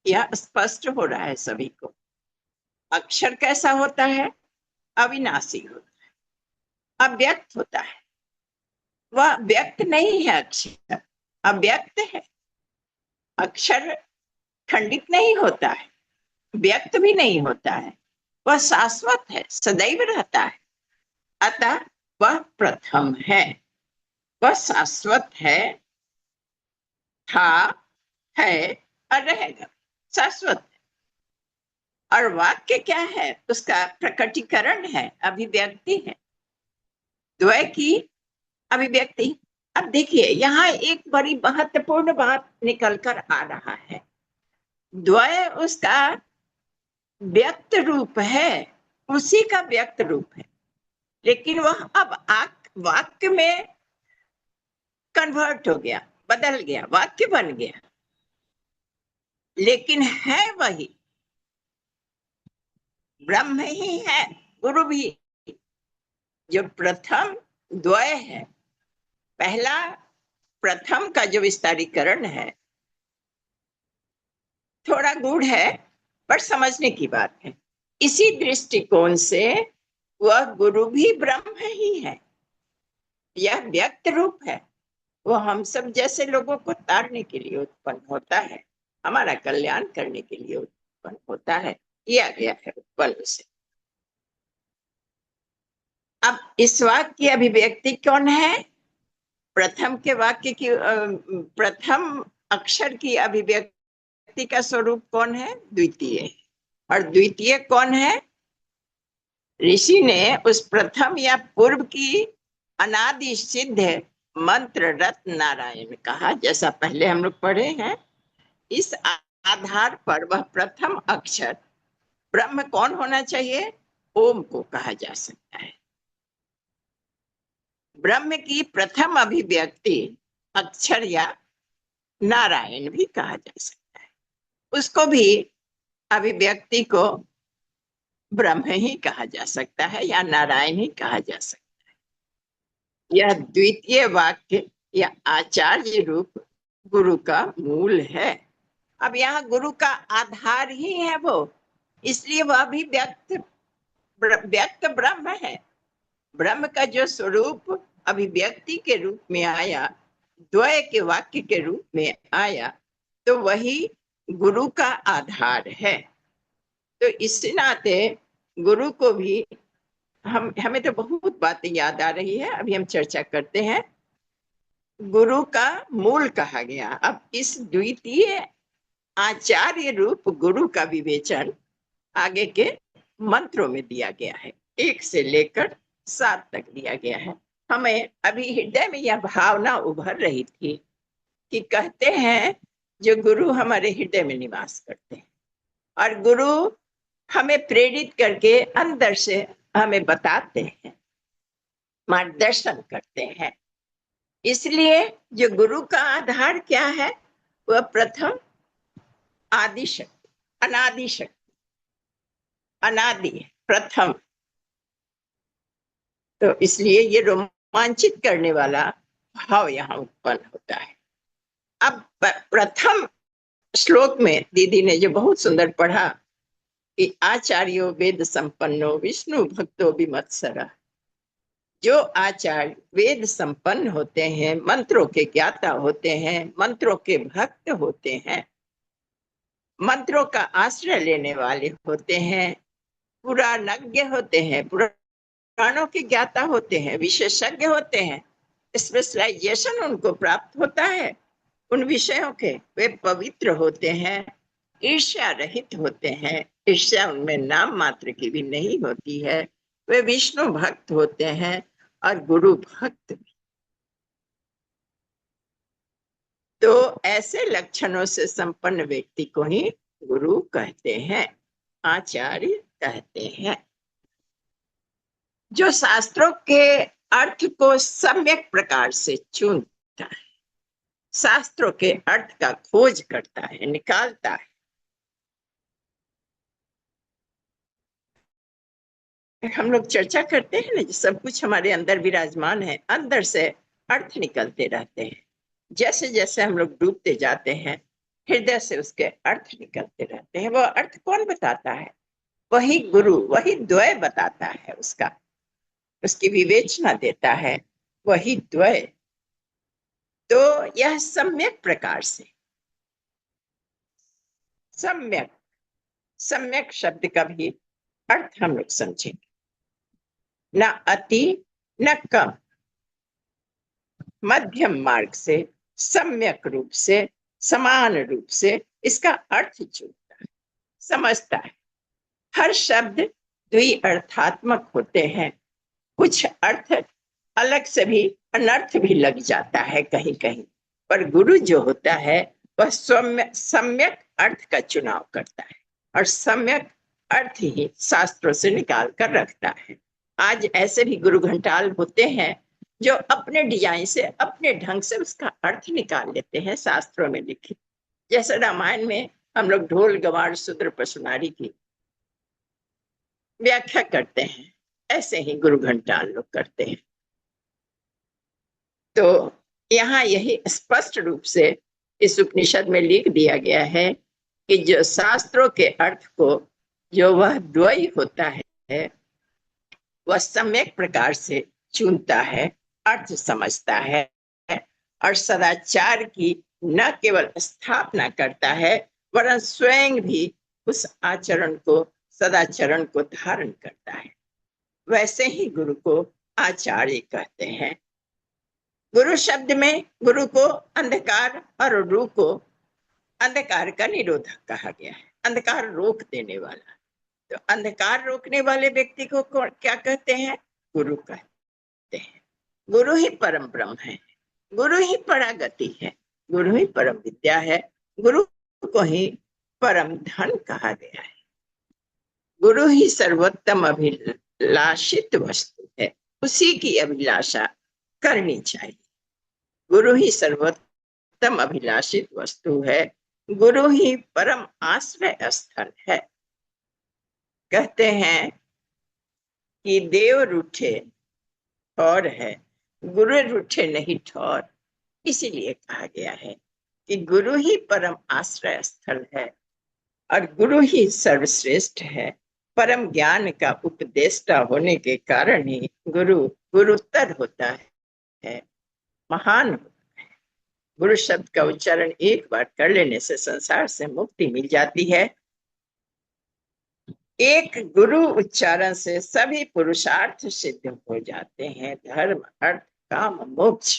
यह स्पष्ट हो रहा है सभी को। अक्षर कैसा होता है? अविनाशी होता है, अव्यक्त होता है। वह व्यक्त नहीं है, अक्षर अव्यक्त है। अक्षर खंडित नहीं होता है, व्यक्त भी नहीं होता है, वह शाश्वत है, सदैव रहता है। अतः वह प्रथम है, वह शाश्वत है, था, है और रहेगा, शाश्वत है। और वाक्य क्या है? उसका प्रकटीकरण है, अभिव्यक्ति है, द्वय की अभिव्यक्ति। अब देखिए यहाँ एक बड़ी महत्वपूर्ण बात निकल कर आ रहा है। द्वय उसका व्यक्त रूप है, उसी का व्यक्त रूप है, लेकिन वह अब वाक्य में कन्वर्ट हो गया, बदल गया, वाक्य बन गया, लेकिन है वही, ब्रह्म ही है, गुरु भी। जो प्रथम द्वय है, पहला प्रथम का जो विस्तारीकरण है थोड़ा गूढ़ है, पर समझने की बात है। इसी दृष्टिकोण से वह गुरु भी ब्रह्म ही है, यह व्यक्त रूप है। वो हम सब जैसे लोगों को तारने के लिए उत्पन्न होता है, हमारा कल्याण करने के लिए उत्पन्न होता है, किया गया है उत्पन्न से। अब इस वाक्य की अभिव्यक्ति कौन है? प्रथम के वाक्य की प्रथम अक्षर की अभिव्यक्ति का स्वरूप कौन है? द्वितीय। और द्वितीय कौन है? ऋषि ने उस प्रथम या पूर्व की अनादि सिद्ध मंत्र रत्न नारायण कहा, जैसा पहले हम लोग पढ़े हैं। इस आधार पर वह प्रथम अक्षर ब्रह्म कौन होना चाहिए? ओम को कहा जा सकता है। ब्रह्म की प्रथम अभिव्यक्ति अक्षर या नारायण भी कहा जा सकता है, उसको भी अभिव्यक्ति को ब्रह्म ही कहा जा सकता है या नारायण ही कहा जा सकता है। यह द्वितीय वाक्य या आचार्य रूप गुरु का मूल है। अब यहाँ गुरु का आधार ही है वो, इसलिए वह भी व्यक्त ब्रह्म है। ब्रह्म का जो स्वरूप अभिव्यक्ति के रूप में आया, द्वय के वाक्य के रूप में आया, तो वही गुरु का आधार है। तो इस नाते गुरु को भी हमें तो बहुत बातें याद आ रही है, अभी हम चर्चा करते हैं। गुरु का मूल कहा गया। अब इस द्वितीय आचार्य रूप गुरु का विवेचन आगे के मंत्रों में दिया गया है, 1 से लेकर 7 तक दिया गया है। हमें अभी हृदय में यह भावना उभर रही थी कि कहते हैं जो गुरु हमारे हृदय में निवास करते हैं और गुरु हमें प्रेरित करके अंदर से हमें बताते हैं, मार्गदर्शन करते हैं। इसलिए जो गुरु का आधार क्या है? वह प्रथम आदि शक्ति, अनादि शक्ति, अनादि है, प्रथम। तो इसलिए ये रोमांचित करने वाला भाव यहाँ उत्पन्न होता है। अब प्रथम श्लोक में दीदी ने जो बहुत सुंदर पढ़ा कि आचार्यो वेद संपन्नो विष्णु भक्तो विमत्सरः। जो आचार्य वेद संपन्न होते हैं, मंत्रों के ज्ञाता होते हैं, मंत्रों के भक्त होते हैं, मंत्रों का आश्रय लेने वाले होते हैं, पुराणज्ञ होते हैं, पुराणों के ज्ञाता होते हैं, विशेषज्ञ होते हैं, स्पेशलाइजेशन उनको प्राप्त होता है उन विषयों के। वे पवित्र होते हैं, ईर्ष्या रहित होते हैं, ईर्ष्या उनमें नाम मात्र की भी नहीं होती है। वे विष्णु भक्त होते हैं और गुरु भक्त भी। तो ऐसे लक्षणों से संपन्न व्यक्ति को ही गुरु कहते हैं, आचार्य कहते हैं। जो शास्त्रों के अर्थ को सम्यक प्रकार से चुनता है, शास्त्रों के अर्थ का खोज करता है, निकालता है। हम लोग चर्चा करते हैं ना, सब कुछ हमारे अंदर विराजमान है, अंदर से अर्थ निकलते रहते हैं। जैसे जैसे हम लोग डूबते जाते हैं, हृदय से उसके अर्थ निकलते रहते हैं। वो अर्थ कौन बताता है? वही गुरु, वही द्वय बताता है, उसकी विवेचना देता है वही द्वय। तो यह सम्यक प्रकार से, सम्यक, सम्यक शब्द का भी अर्थ हम लोग समझेंगे। न अति न कम, मध्यम मार्ग से, सम्यक रूप से, समान रूप से इसका अर्थ चुनता है, समझता है। हर शब्द द्विअर्थात्मक होते हैं, कुछ अर्थ अलग से भी अनर्थ भी लग जाता है कहीं कहीं, पर गुरु जो होता है वह सम्यक अर्थ का चुनाव करता है और सम्यक अर्थ ही शास्त्रों से निकाल कर रखता है। आज ऐसे भी गुरु घंटाल होते हैं जो अपने डिजाइन से, अपने ढंग से उसका अर्थ निकाल लेते हैं शास्त्रों में लिखित। जैसे रामायण में हम लोग ढोल गवार शूद्र पशुनारी की व्याख्या करते हैं, ऐसे ही गुरु घंटाल लोग करते हैं। तो यहाँ यही स्पष्ट रूप से इस उपनिषद में लिख दिया गया है कि जो शास्त्रों के अर्थ को, जो वह द्वय होता है, वह सम्यक प्रकार से चुनता है, अर्थ समझता है और सदाचार की न केवल स्थापना करता है वरन स्वयं भी उस आचरण को, सदाचरण को धारण करता है। वैसे ही गुरु को आचार्य कहते हैं। गुरु शब्द में गुरु को अंधकार और रू को अंधकार का निरोधक कहा गया है, अंधकार रोक देने वाला। तो अंधकार रोकने वाले व्यक्ति को क्या कहते हैं? गुरु कहते हैं। गुरु ही परम ब्रह्म है, गुरु ही परागति है, गुरु ही परम विद्या है, गुरु को ही परम धन कहा गया है। गुरु ही सर्वोत्तम अभिलाषित वस्तु है, उसी की अभिलाषा करनी चाहिए। गुरु ही सर्वोत्तम अभिलाषित वस्तु है, गुरु ही परम आश्रय स्थल है। कहते हैं कि देव रूठे और है, गुरु रूठे नहीं ठौर। इसीलिए कहा गया है कि गुरु ही परम आश्रय स्थल है और गुरु ही सर्वश्रेष्ठ है। परम ज्ञान का उपदेष्टा होने के कारण ही गुरु गुरुतर होता है, महान होता है। गुरु शब्द का उच्चारण एक बार कर लेने से संसार से मुक्ति मिल जाती है। एक गुरु उच्चारण से सभी पुरुषार्थ सिद्ध हो जाते हैं, धर्म, अर्थ, काम, मोक्ष।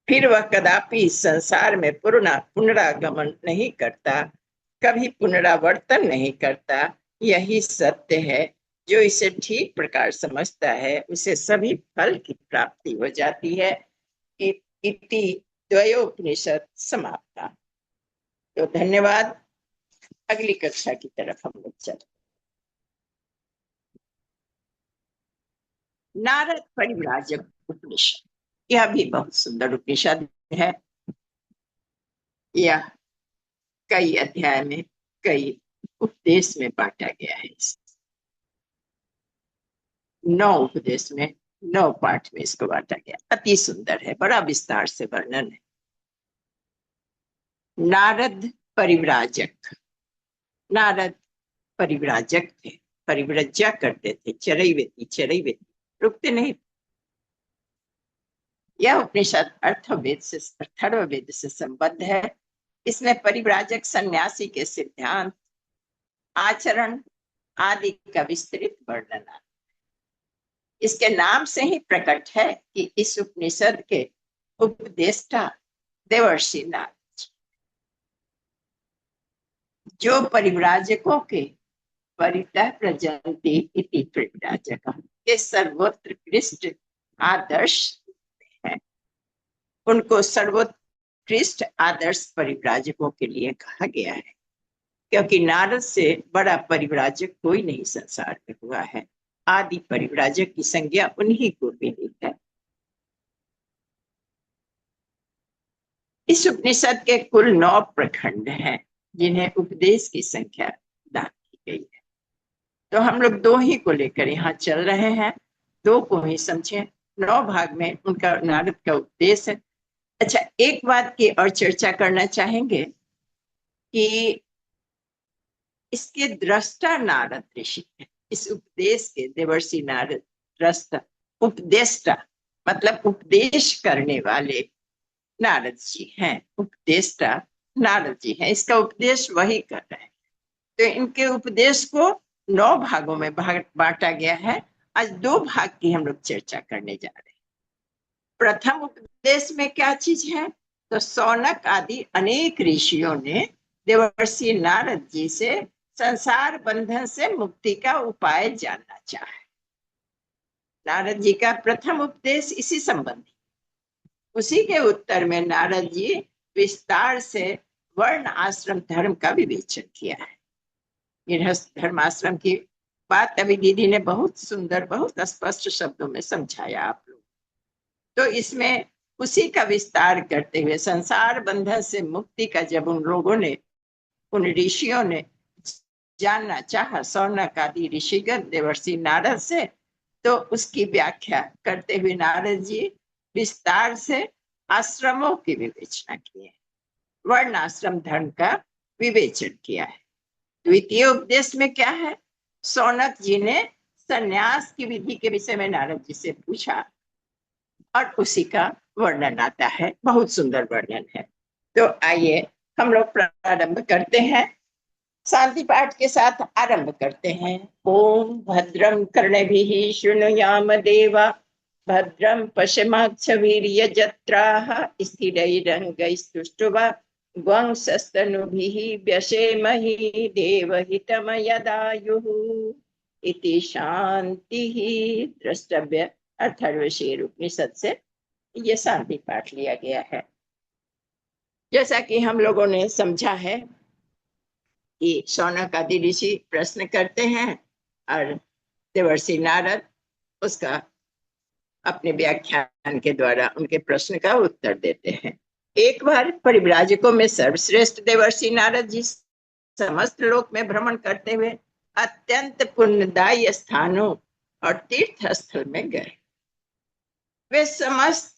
फिर वह कदापि संसार में पुनरागमन नहीं करता, कभी पुनरावर्तन नहीं करता। यही सत्य है। जो इसे ठीक प्रकार समझता है उसे सभी फल की प्राप्ति हो जाती है। इति द्वयोपनिषद समाप्ता। तो धन्यवाद। अगली कक्षा की तरफ हम लोग चलते। नारद परिव्राजक उपनिषद, यह भी बहुत सुंदर उपनिषद है। यह कई अध्याय में, कई उपदेश में बांटा गया है। 9 उपदेश में, 9 पाठ में इसको बांटा गया। अति सुंदर है, बड़ा विस्तार से वर्णन है। नारद परिव्राजक, नारद परिव्राजक थे, परिव्रज्या करते थे, चरैवेती, रुकते नहीं। यह उपनिषद अर्थवेद से, अथर्ववेद से संबद्ध है। इसमें परिव्राजक सन्यासी के सिद्धांत, आचरण आदि का विस्तृत वर्णन है। इसके नाम से ही प्रकट है कि इस उपनिषद के उपदेष्टा देवर्षि नारद, जो परिव्राजकों के परितः प्रजन्ति इति परिव्राजक के सर्वोत्कृष्ट आदर्श है। उनको सर्वोत्कृष्ट आदर्श परिव्राजकों के लिए कहा गया है, क्योंकि नारद से बड़ा परिव्राजक कोई नहीं संसार में हुआ है। आदि परिव्राजक की संज्ञा उन्हीं को मिली है। इस उपनिषद के कुल 9 प्रखंड हैं जिन्हें उपदेश की संख्या दान की गई है। तो हम लोग 2 ही को लेकर यहाँ चल रहे हैं, 2 को ही समझें। 9 भाग में उनका नारद का उपदेश है। अच्छा, एक बात की और चर्चा करना चाहेंगे कि इसके दृष्टा नारद ऋषि है। इस उपदेश के देवर्षि नारद दृष्टा, उपदेष्टा मतलब उपदेश करने वाले नारद जी हैं। उपदेष्टा नारद जी हैं, इसका उपदेश वही कर रहे हैं। तो इनके उपदेश को 9 भागों में बांटा गया है। आज 2 भाग की हम लोग चर्चा करने जा रहे हैं। प्रथम उपदेश में क्या चीज है, तो सौनक आदि अनेक ऋषियों ने देवर्षि नारद जी से संसार बंधन से मुक्ति का उपाय जानना चाहा। नारद जी का प्रथम उपदेश इसी संबंधी। उसी के उत्तर में नारद जी विस्तार से वर्ण आश्रम धर्म का विवेचन किया है। गृहस्थ धर्माश्रम की बात अभी दीदी ने बहुत सुंदर, बहुत स्पष्ट शब्दों में समझाया आप लोग। तो इसमें उसी का विस्तार करते हुए संसार बंधन से मुक्ति का जब उन लोगों ने, उन ऋषियों ने जानना चाहा, सौनक आदि ऋषिगण देवर्षि नारद से, तो उसकी व्याख्या करते हुए नारद जी विस्तार से आश्रमों की विवेचना की है, वर्ण आश्रम धर्म का विवेचन किया है। द्वितीय उपदेश में क्या है, सौनक जी ने संन्यास की विधि के विषय में नारद जी से पूछा और उसी का वर्णन आता है। बहुत सुंदर वर्णन है। तो आइए हम लोग प्रारंभ करते हैं, शांति पाठ के साथ आरंभ करते हैं। ओम भद्रम कर्णभिः शृणुयाम देवा, भद्रम पश्यमाक्षवीर्यजत्राः स्थिरैरङ्गैस्तुष्टुवा ग्वंसस्तनुभिः व्यशेमहि देवहितमयदायुः इति शांतिः। द्रष्टव्य अथर्वशीर उपनिषद से ये शांति पाठ लिया गया है। जैसा कि हम लोगों ने समझा है कि शौनक आदि ऋषि प्रश्न करते हैं और देवर्षि नारद उसका अपने व्याख्यान के द्वारा उनके प्रश्न का उत्तर देते हैं। एक बार परिव्राजकों में सर्वश्रेष्ठ देवर्षि नारद जी समस्त लोक में भ्रमण करते हुए अत्यंत पुण्यदायी स्थानों और तीर्थ स्थल में गए। वे समस्त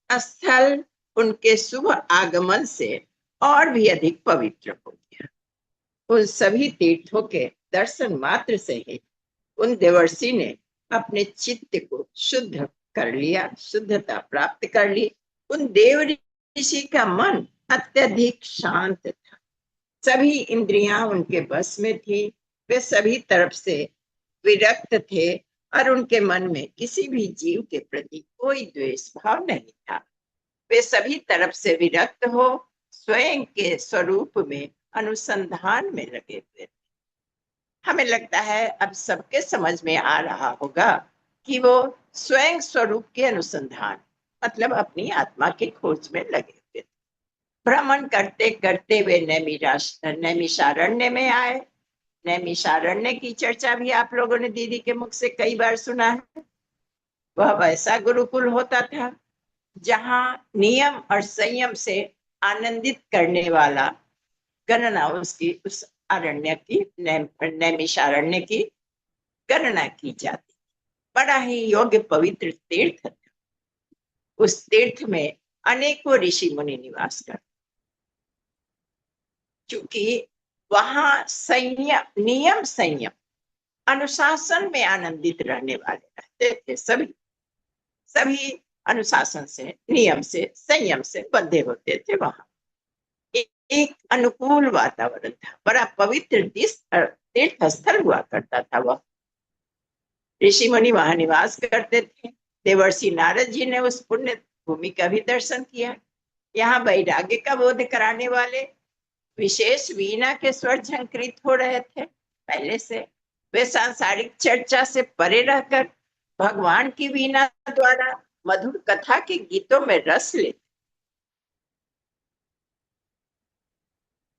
स्थल उनके शुभ आगमन से और भी अधिक पवित्र हो गया। उन सभी तीर्थों के दर्शन मात्र से ही उन देवर्षि ने अपने चित्त को शुद्ध कर लिया, शुद्धता प्राप्त कर ली। उन देव ऋषि का मन अत्यधिक शांत था, सभी इंद्रियां उनके बस में थी, वे सभी तरफ से विरक्त थे और उनके मन में किसी भी जीव के प्रति कोई द्वेष भाव नहीं था। वे सभी तरफ से विरक्त हो स्वयं के स्वरूप में अनुसंधान में लगे हुए थे। हमें लगता है अब सबके समझ में आ रहा होगा कि वो स्वयं स्वरूप के अनुसंधान मतलब अपनी आत्मा की खोज में लगे हुए थे। भ्रमण करते करते वे नैमिषारण्य में आए। नैमिषारण्य की चर्चा भी आप लोगों ने दीदी के मुख से कई बार सुना है। वह वैसा गुरुकुल होता था जहां नियम और संयम से आनंदित करने वाला गणना उसकी उस अरण्य की, नैमिषारण्य की गणना की जाती। बड़ा ही योग्य पवित्र तीर्थ था। उस तीर्थ में अनेकों ऋषि मुनि निवास करते, क्योंकि वहां संयम, नियम संयम, अनुशासन में आनंदित रहने वाले रहते थे। सभी अनुशासन से, नियम से, संयम से बंधे होते थे। वहां एक अनुकूल वातावरण था, बड़ा पवित्र तीर्थ स्थल हुआ करता था। वह ऋषि मुनि वहां निवास करते थे। देवर्षि नारद जी ने उस पुण्य भूमि का भी दर्शन किया। यहाँ वैराग्य का बोध कराने वाले विशेष वीणा के स्वर झंकृत हो रहे थे पहले से। वे सांसारिक चर्चा से परे रहकर भगवान की वीणा द्वारा मधुर कथा के गीतों में रस लेते।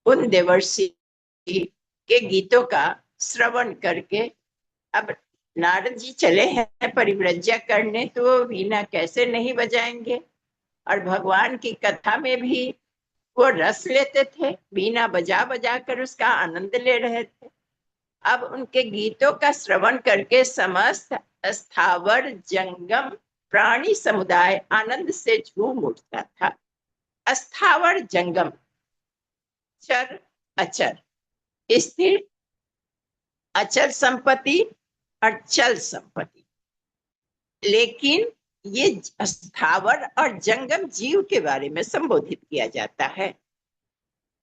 उन देवर्षि के गीतों का श्रवण करके अब नारद जी चले हैं परिव्रज्या करने, तो वो वीणा कैसे नहीं बजाएंगे। और भगवान की कथा में भी वो रस लेते थे, वीणा बजा बजा कर उसका आनंद ले रहे थे। अब उनके गीतों का श्रवण करके समस्त स्थावर जंगम प्राणी समुदाय आनंद से झूम उठता था। स्थावर जंगम, चर अचर, स्थिर अचल संपत्ति और चल संपत्ति। लेकिन ये स्थावर और जंगम जीव के बारे में संबोधित किया जाता है।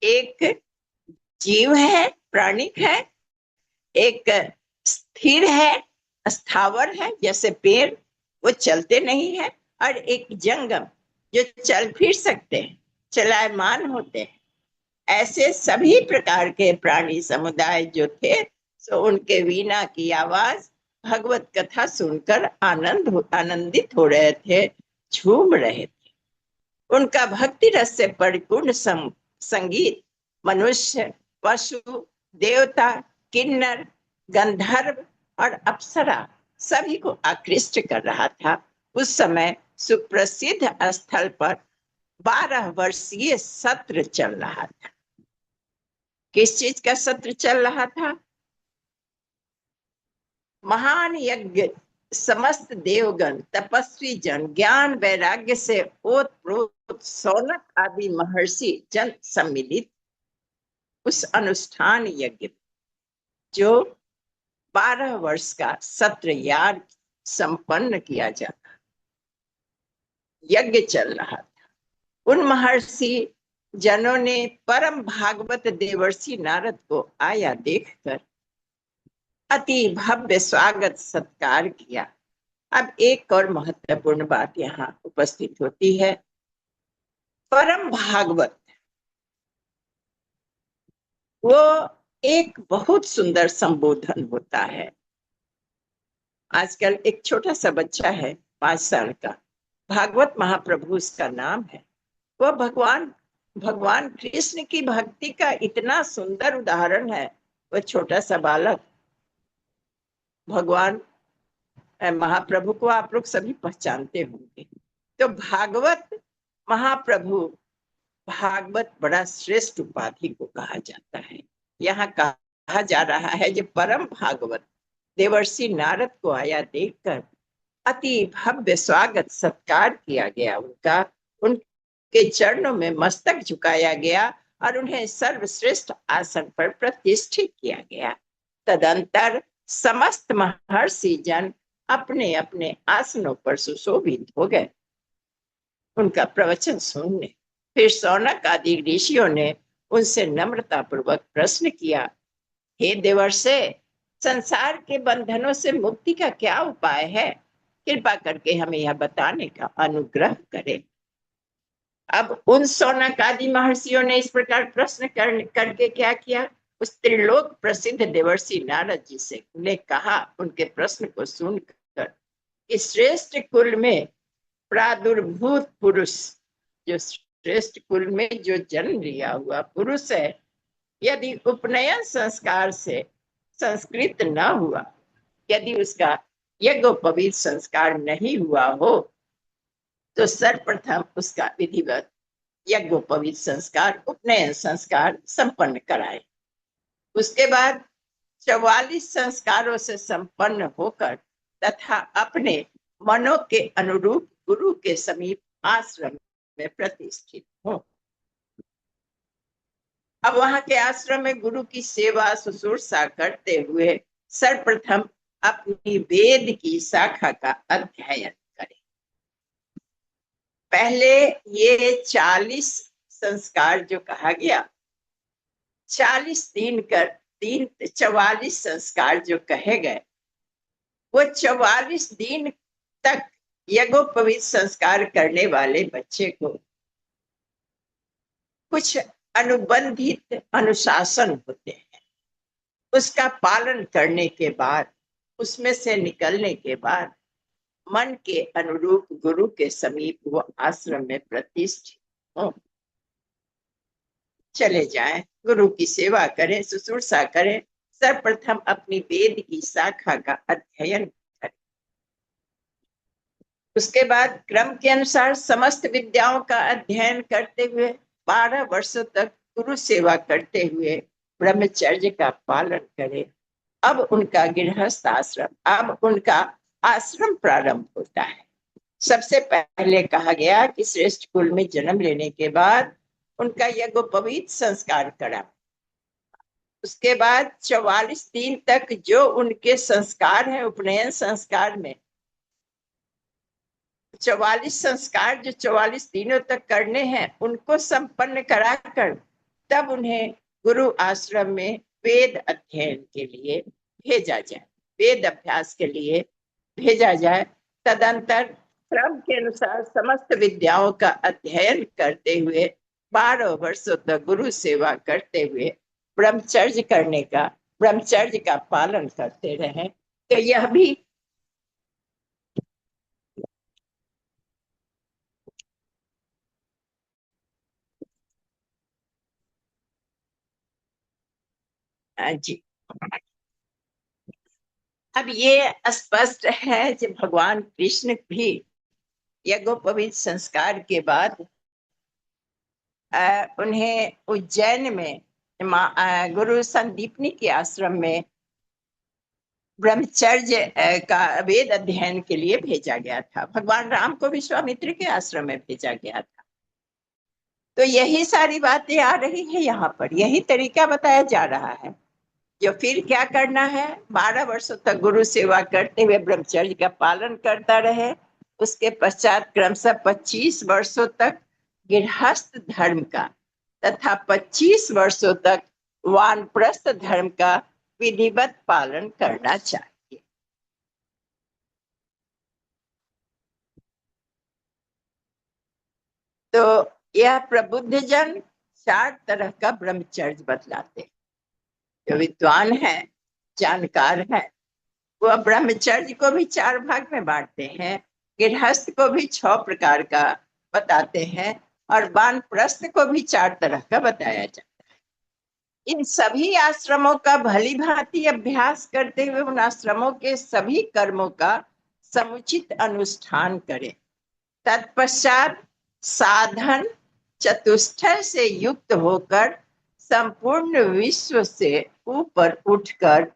एक जीव है, प्राणिक है, एक स्थिर है, स्थावर है, जैसे पेड़ वो चलते नहीं है, और एक जंगम जो चल फिर सकते हैं, चलायमान होते हैं। ऐसे सभी प्रकार के प्राणी समुदाय जो थे, सो उनके वीणा की आवाज भगवत कथा सुनकर आनंदित हो रहे थे, झूम रहे थे। उनका भक्ति रस से परिपूर्ण संगीत मनुष्य, पशु, देवता, किन्नर, गंधर्व और अप्सरा सभी को आकृष्ट कर रहा था। उस समय सुप्रसिद्ध स्थल पर 12 वर्षीय सत्र चल रहा था। किस चीज का सत्र चल रहा था? महान यज्ञ, समस्त देवगण, तपस्वी जन, ज्ञान वैराग्य से ओतप्रोत सौनक आदि महर्षि जन सम्मिलित उस अनुष्ठान यज्ञ जो 12 वर्ष का सत्र याग संपन्न किया जाता, यज्ञ चल रहा था। उन महर्षि जनों ने परम भागवत देवर्षि नारद को आया देखकर अति भव्य स्वागत सत्कार किया। अब एक और महत्वपूर्ण बात यहाँ उपस्थित होती है। परम भागवत वो एक बहुत सुंदर संबोधन होता है। आजकल एक छोटा सा बच्चा है 5 साल का, भागवत महाप्रभु उसका नाम है। वो भगवान कृष्ण की भक्ति का इतना सुंदर उदाहरण है। वो छोटा सा बालक भगवान महाप्रभु को आप लोग सभी पहचानते होंगे। तो भागवत महाप्रभु, भागवत बड़ा श्रेष्ठ उपाधि को कहा जाता है। यहाँ कहा जा रहा है जो परम भागवत देवर्षि नारद को आया देखकर अति भव्य स्वागत सत्कार किया गया उनका, उनके चरणों में मस्तक झुकाया गया और उन्हें सर्वश्रेष्ठ आसन पर प्रतिष्ठित किया गया। तदंतर समस्त महर्षि जन अपने अपने आसनों पर सुशोभित हो गए उनका प्रवचन सुनने। फिर सौनक आदि ऋषियों ने उनसे नम्रता पूर्वक प्रश्न किया, हे देवर्षे, संसार के बंधनों से मुक्ति का क्या उपाय है? कृपा करके हमें यह बताने का अनुग्रह करें। अब उन सौनक आदि महर्षियों ने इस प्रकार प्रश्न करके क्या किया? उस त्रिलोक प्रसिद्ध देवर्षि नारद जी से ने कहा, उनके प्रश्न को सुनकर, इस श्रेष्ठ कुल में प्रादुर्भूत पुरुष, जो श्रेष्ठ कुल में जो जन्म लिया हुआ पुरुष है, यदि उपनयन संस्कार से संस्कृत न हुआ, यदि उसका यज्ञोपवीत संस्कार नहीं हुआ हो, तो सर्वप्रथम उसका विधिवत यज्ञोपवीत संस्कार, उपनयन संस्कार संपन्न कराए। उसके बाद 44 संस्कारों से संपन्न होकर तथा अपने मनों के अनुरूप गुरु के समीप आश्रम में प्रतिष्ठित हो। अब वहां के आश्रम में गुरु की सेवा शुश्रूषा करते हुए सर्वप्रथम अपनी वेद की शाखा का अध्ययन करें। पहले ये 40 संस्कार जो कहा गया, 44 संस्कार जो कहे गए, वो 44 दिन तक यज्ञोपवीत संस्कार करने वाले बच्चे को कुछ अनुबंधित अनुशासन होते हैं। उसका पालन करने के बाद, उसमें से निकलने के बाद मन के अनुरूप गुरु के समीप वो आश्रम में प्रतिष्ठित हो, चले जाएं, गुरु की सेवा करें, शुश्रूषा करें, सर्वप्रथम अपनी वेद की शाखा का अध्ययन करें। उसके बाद क्रम के अनुसार समस्त विद्याओं का अध्ययन करते हुए 12 वर्षों तक गुरु सेवा करते हुए ब्रह्मचर्य का पालन करें। अब उनका गृहस्थ आश्रम, अब उनका आश्रम प्रारंभ होता है। सबसे पहले कहा गया कि श्रेष्ठ कुल में जन्म लेने के बाद उनका यज्ञोपवीत संस्कार करा। उसके बाद 44 दिन तक जो उनके संस्कार है, उपनयन संस्कार में 44 संस्कार जो 44 दिनों तक करने हैं, उनको संपन्न कराकर तब उन्हें गुरु आश्रम में वेद अध्ययन के लिए भेजा जाए, वेद अभ्यास के लिए भेजा जाए। तदंतर क्रम के अनुसार समस्त विद्याओं का अध्ययन करते हुए 12 वर्षों तक गुरु सेवा करते हुए ब्रह्मचर्य का पालन करते रहे। तो यह भी जी, अब ये स्पष्ट है कि भगवान कृष्ण भी यज्ञोपवीत संस्कार के बाद उन्हें उज्जैन में गुरु संदीपनी के आश्रम में ब्रह्मचर्य का वेद अध्ययन के लिए भेजा गया था। भगवान राम को विश्वामित्र के आश्रम में भेजा गया था। तो यही सारी बातें आ रही है यहाँ पर, यही तरीका बताया जा रहा है। जो फिर क्या करना है, 12 वर्षों तक गुरु सेवा करते हुए ब्रह्मचर्य का पालन करता रहे। उसके पश्चात क्रमशः 25 वर्षों तक गृहस्थ धर्म का तथा 25 वर्षों तक वानप्रस्थ धर्म का विधिवत पालन करना चाहिए। तो यह प्रबुद्ध जन 4 तरह का ब्रह्मचर्य बतलाते। जो विद्वान है, जानकार है, वह ब्रह्मचर्य को भी 4 भाग में बांटते हैं, गृहस्थ को भी 6 प्रकार का बताते हैं और वानप्रस्थ को भी 4 तरह का बताया जाता है। इन सभी आश्रमों का भली भांति अभ्यास करते हुए उन आश्रमों के सभी कर्मों का समुचित अनुष्ठान करें। तत्पश्चात साधन चतुष्टय से युक्त होकर संपूर्ण विश्व से ऊपर उठकर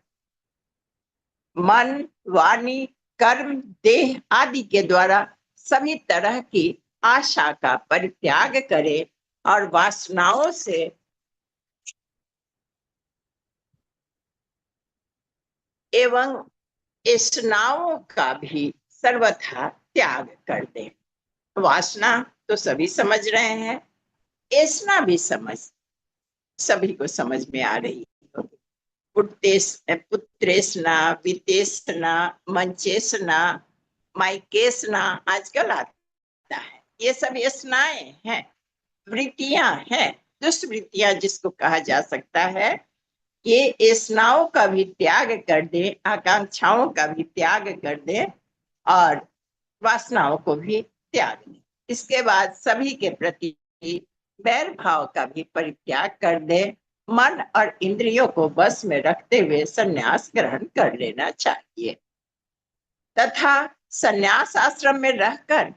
मन, वाणी, कर्म, देह आदि के द्वारा सभी तरह की आशा का परित्याग करे और वासनाओं से एवं ऐसनाओं का भी सर्वथा त्याग कर दे। वासना तो सभी समझ रहे हैं, ऐसना भी सभी को समझ में आ रही होगी। पुत्रेसना, वितेसना, मंचेसना, माइकेसना आजकल आता है। ये सब ऐसनाएं हैं, वृत्तियां हैं, दुष्वृत्तियां जिसको कहा जा सकता है। ये ऐसनाओं का भी त्याग कर दे, आकांक्षाओं का भी त्याग कर दे और वासनाओं को भी त्याग दे। इसके बाद सभी के प्रति वैर भाव का भी परित्याग कर दे। मन और इंद्रियों को बस में रखते हुए संन्यास ग्रहण कर लेना चाहिए तथा संन्यास आश्रम में रहकर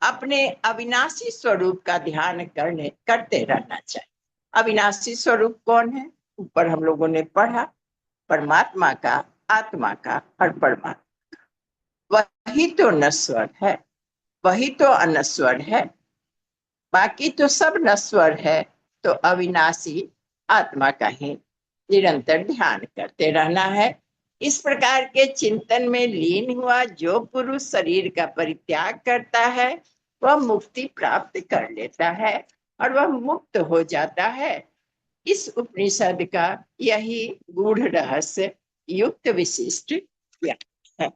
अपने अविनाशी स्वरूप का ध्यान करते रहना चाहिए। अविनाशी स्वरूप कौन है? ऊपर हम लोगों ने पढ़ा, परमात्मा का, आत्मा का और परमात्मा का। वही तो नश्वर है, वही तो अनश्वर है, बाकी तो सब नश्वर है। तो अविनाशी आत्मा का ही निरंतर ध्यान करते रहना है। इस प्रकार के चिंतन में लीन हुआ जो पुरुष शरीर का परित्याग करता है वह मुक्ति प्राप्त कर लेता है और वह मुक्त हो जाता है। इस उपनिषद का यही गूढ़ रहस्य युक्त विशिष्ट व्याख्या है।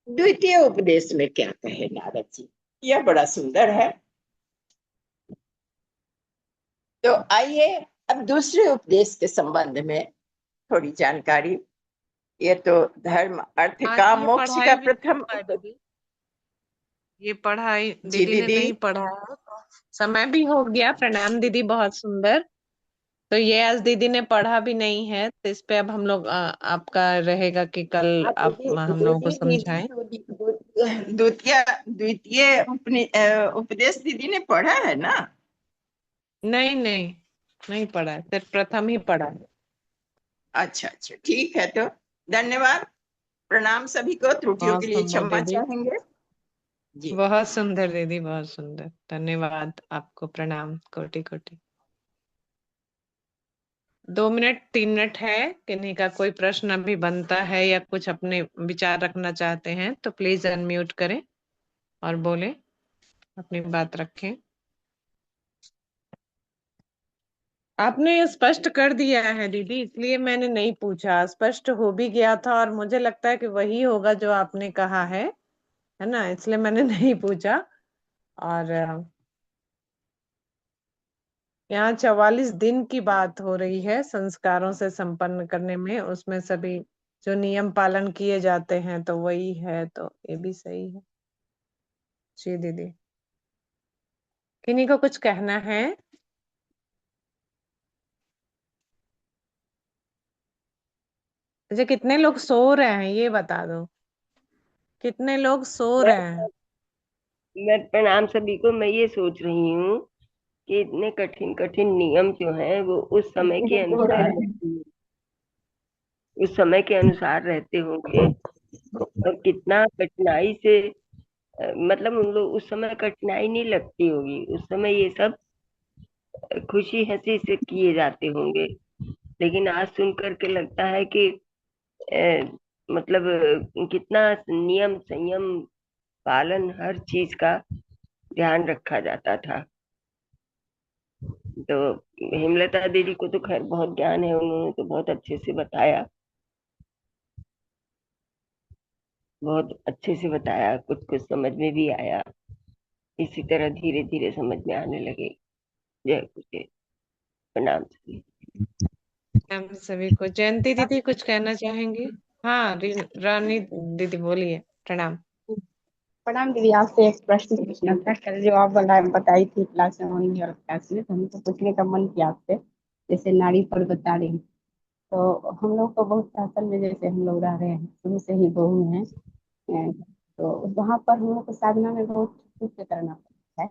द्वितीय उपदेश में क्या कहे नारद जी, यह बड़ा सुंदर है। तो आइए अब दूसरे उपदेश के संबंध में थोड़ी जानकारी। ये तो धर्म, अर्थ, काम, मोक्ष का प्रथम। ये पढ़ाई जी दीदी ने नहीं पढ़ा है, तो समय भी हो गया। प्रणाम दीदी, बहुत सुंदर। तो ये आज दीदी ने पढ़ा भी नहीं है, तो इस पे अब हम लोग आपका रहेगा कि कल आप आप हम लोगों को समझाएं। द्वितीय द्वितीय उपदेश दीदी ने पढ़ा है ना? नहीं नहीं, नहीं पढ़ा है, सिर्फ प्रथम ही पढ़ा है। अच्छा अच्छा, ठीक है। तो धन्यवाद, प्रणाम सभी को, त्रुटियों बहुत के लिए सुंदर क्षमा दीदी, चाहेंगे जी। बहुत सुंदर दीदी, बहुत सुंदर, धन्यवाद आपको, प्रणाम, कोटि कोटि। 2 मिनट 3 मिनट है, किन्हीं का कोई प्रश्न अभी बनता है या कुछ अपने विचार रखना चाहते हैं तो प्लीज अनम्यूट करें और बोले, अपनी बात रखें। आपने ये स्पष्ट कर दिया है दीदी, इसलिए मैंने नहीं पूछा, स्पष्ट हो भी गया था और मुझे लगता है कि वही होगा जो आपने कहा है ना, इसलिए मैंने नहीं पूछा। और यहाँ 44 दिन की बात हो रही है संस्कारों से संपन्न करने में, उसमें सभी जो नियम पालन किए जाते हैं तो वही है, तो ये भी सही है जी दीदी। किन्हीं को कुछ कहना है? अच्छा, कितने लोग सो रहे हैं ये बता दो, कितने लोग सो मैं रहे हैं? मैं प्रणाम सभी को। मैं ये सोच रही हूँ कि इतने कठिन कठिन नियम जो हैं वो उस समय के अनुसार उस समय के अनुसार रहते होंगे, और कितना कठिनाई से मतलब उन लोग उस समय कठिनाई नहीं लगती होगी, उस समय ये सब खुशी हंसी से किए जाते होंगे। लेकिन आज सुन करके लगता है कि मतलब कितना नियम संयम पालन हर चीज का ध्यान रखा जाता था। तो हेमलता दीदी को तो खैर बहुत ज्ञान है, उन्होंने तो बहुत अच्छे से बताया, बहुत अच्छे से बताया, कुछ कुछ समझ में भी आया। इसी तरह धीरे धीरे समझ में आने लगे। जय गुरुदेव, प्रणाम सभी। हम सभी को। जयंती दीदी कुछ कहना चाहेंगे? हाँ, रानी दीदी बोलिए, प्रणाम। प्रणाम दीदी, आपसे एक प्रश्न पूछना था। कल जो आप बताई थी क्लास में होनी और क्लास में, तो हमको पूछने का मन किया आपसे। जैसे नारी पर बता रही, तो हम लोग को बहुत शासन में जैसे हम लोग रह रहे हैं, शुरू से ही बहू हैं। तो वहाँ पर हम लोग को साधना में बहुत ठीक से करना पड़ता है।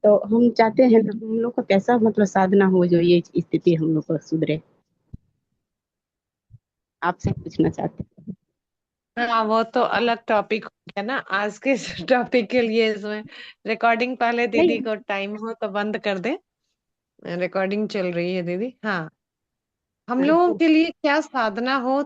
तो हम चाहते हैं, तो हम लोग को कैसा मतलब साधना हो जो ये स्थिति हम लोग को सुधरे, आपसे पूछना चाहते हाँ, वो तो अलग टॉपिक हो गया ना आज के टॉपिक के लिए। इसमें रिकॉर्डिंग पहले हैं। दीदी को टाइम हो तो बंद कर दे, रिकॉर्डिंग चल रही है दीदी। हाँ, हम लोगों नहीं, के लिए क्या साधना हो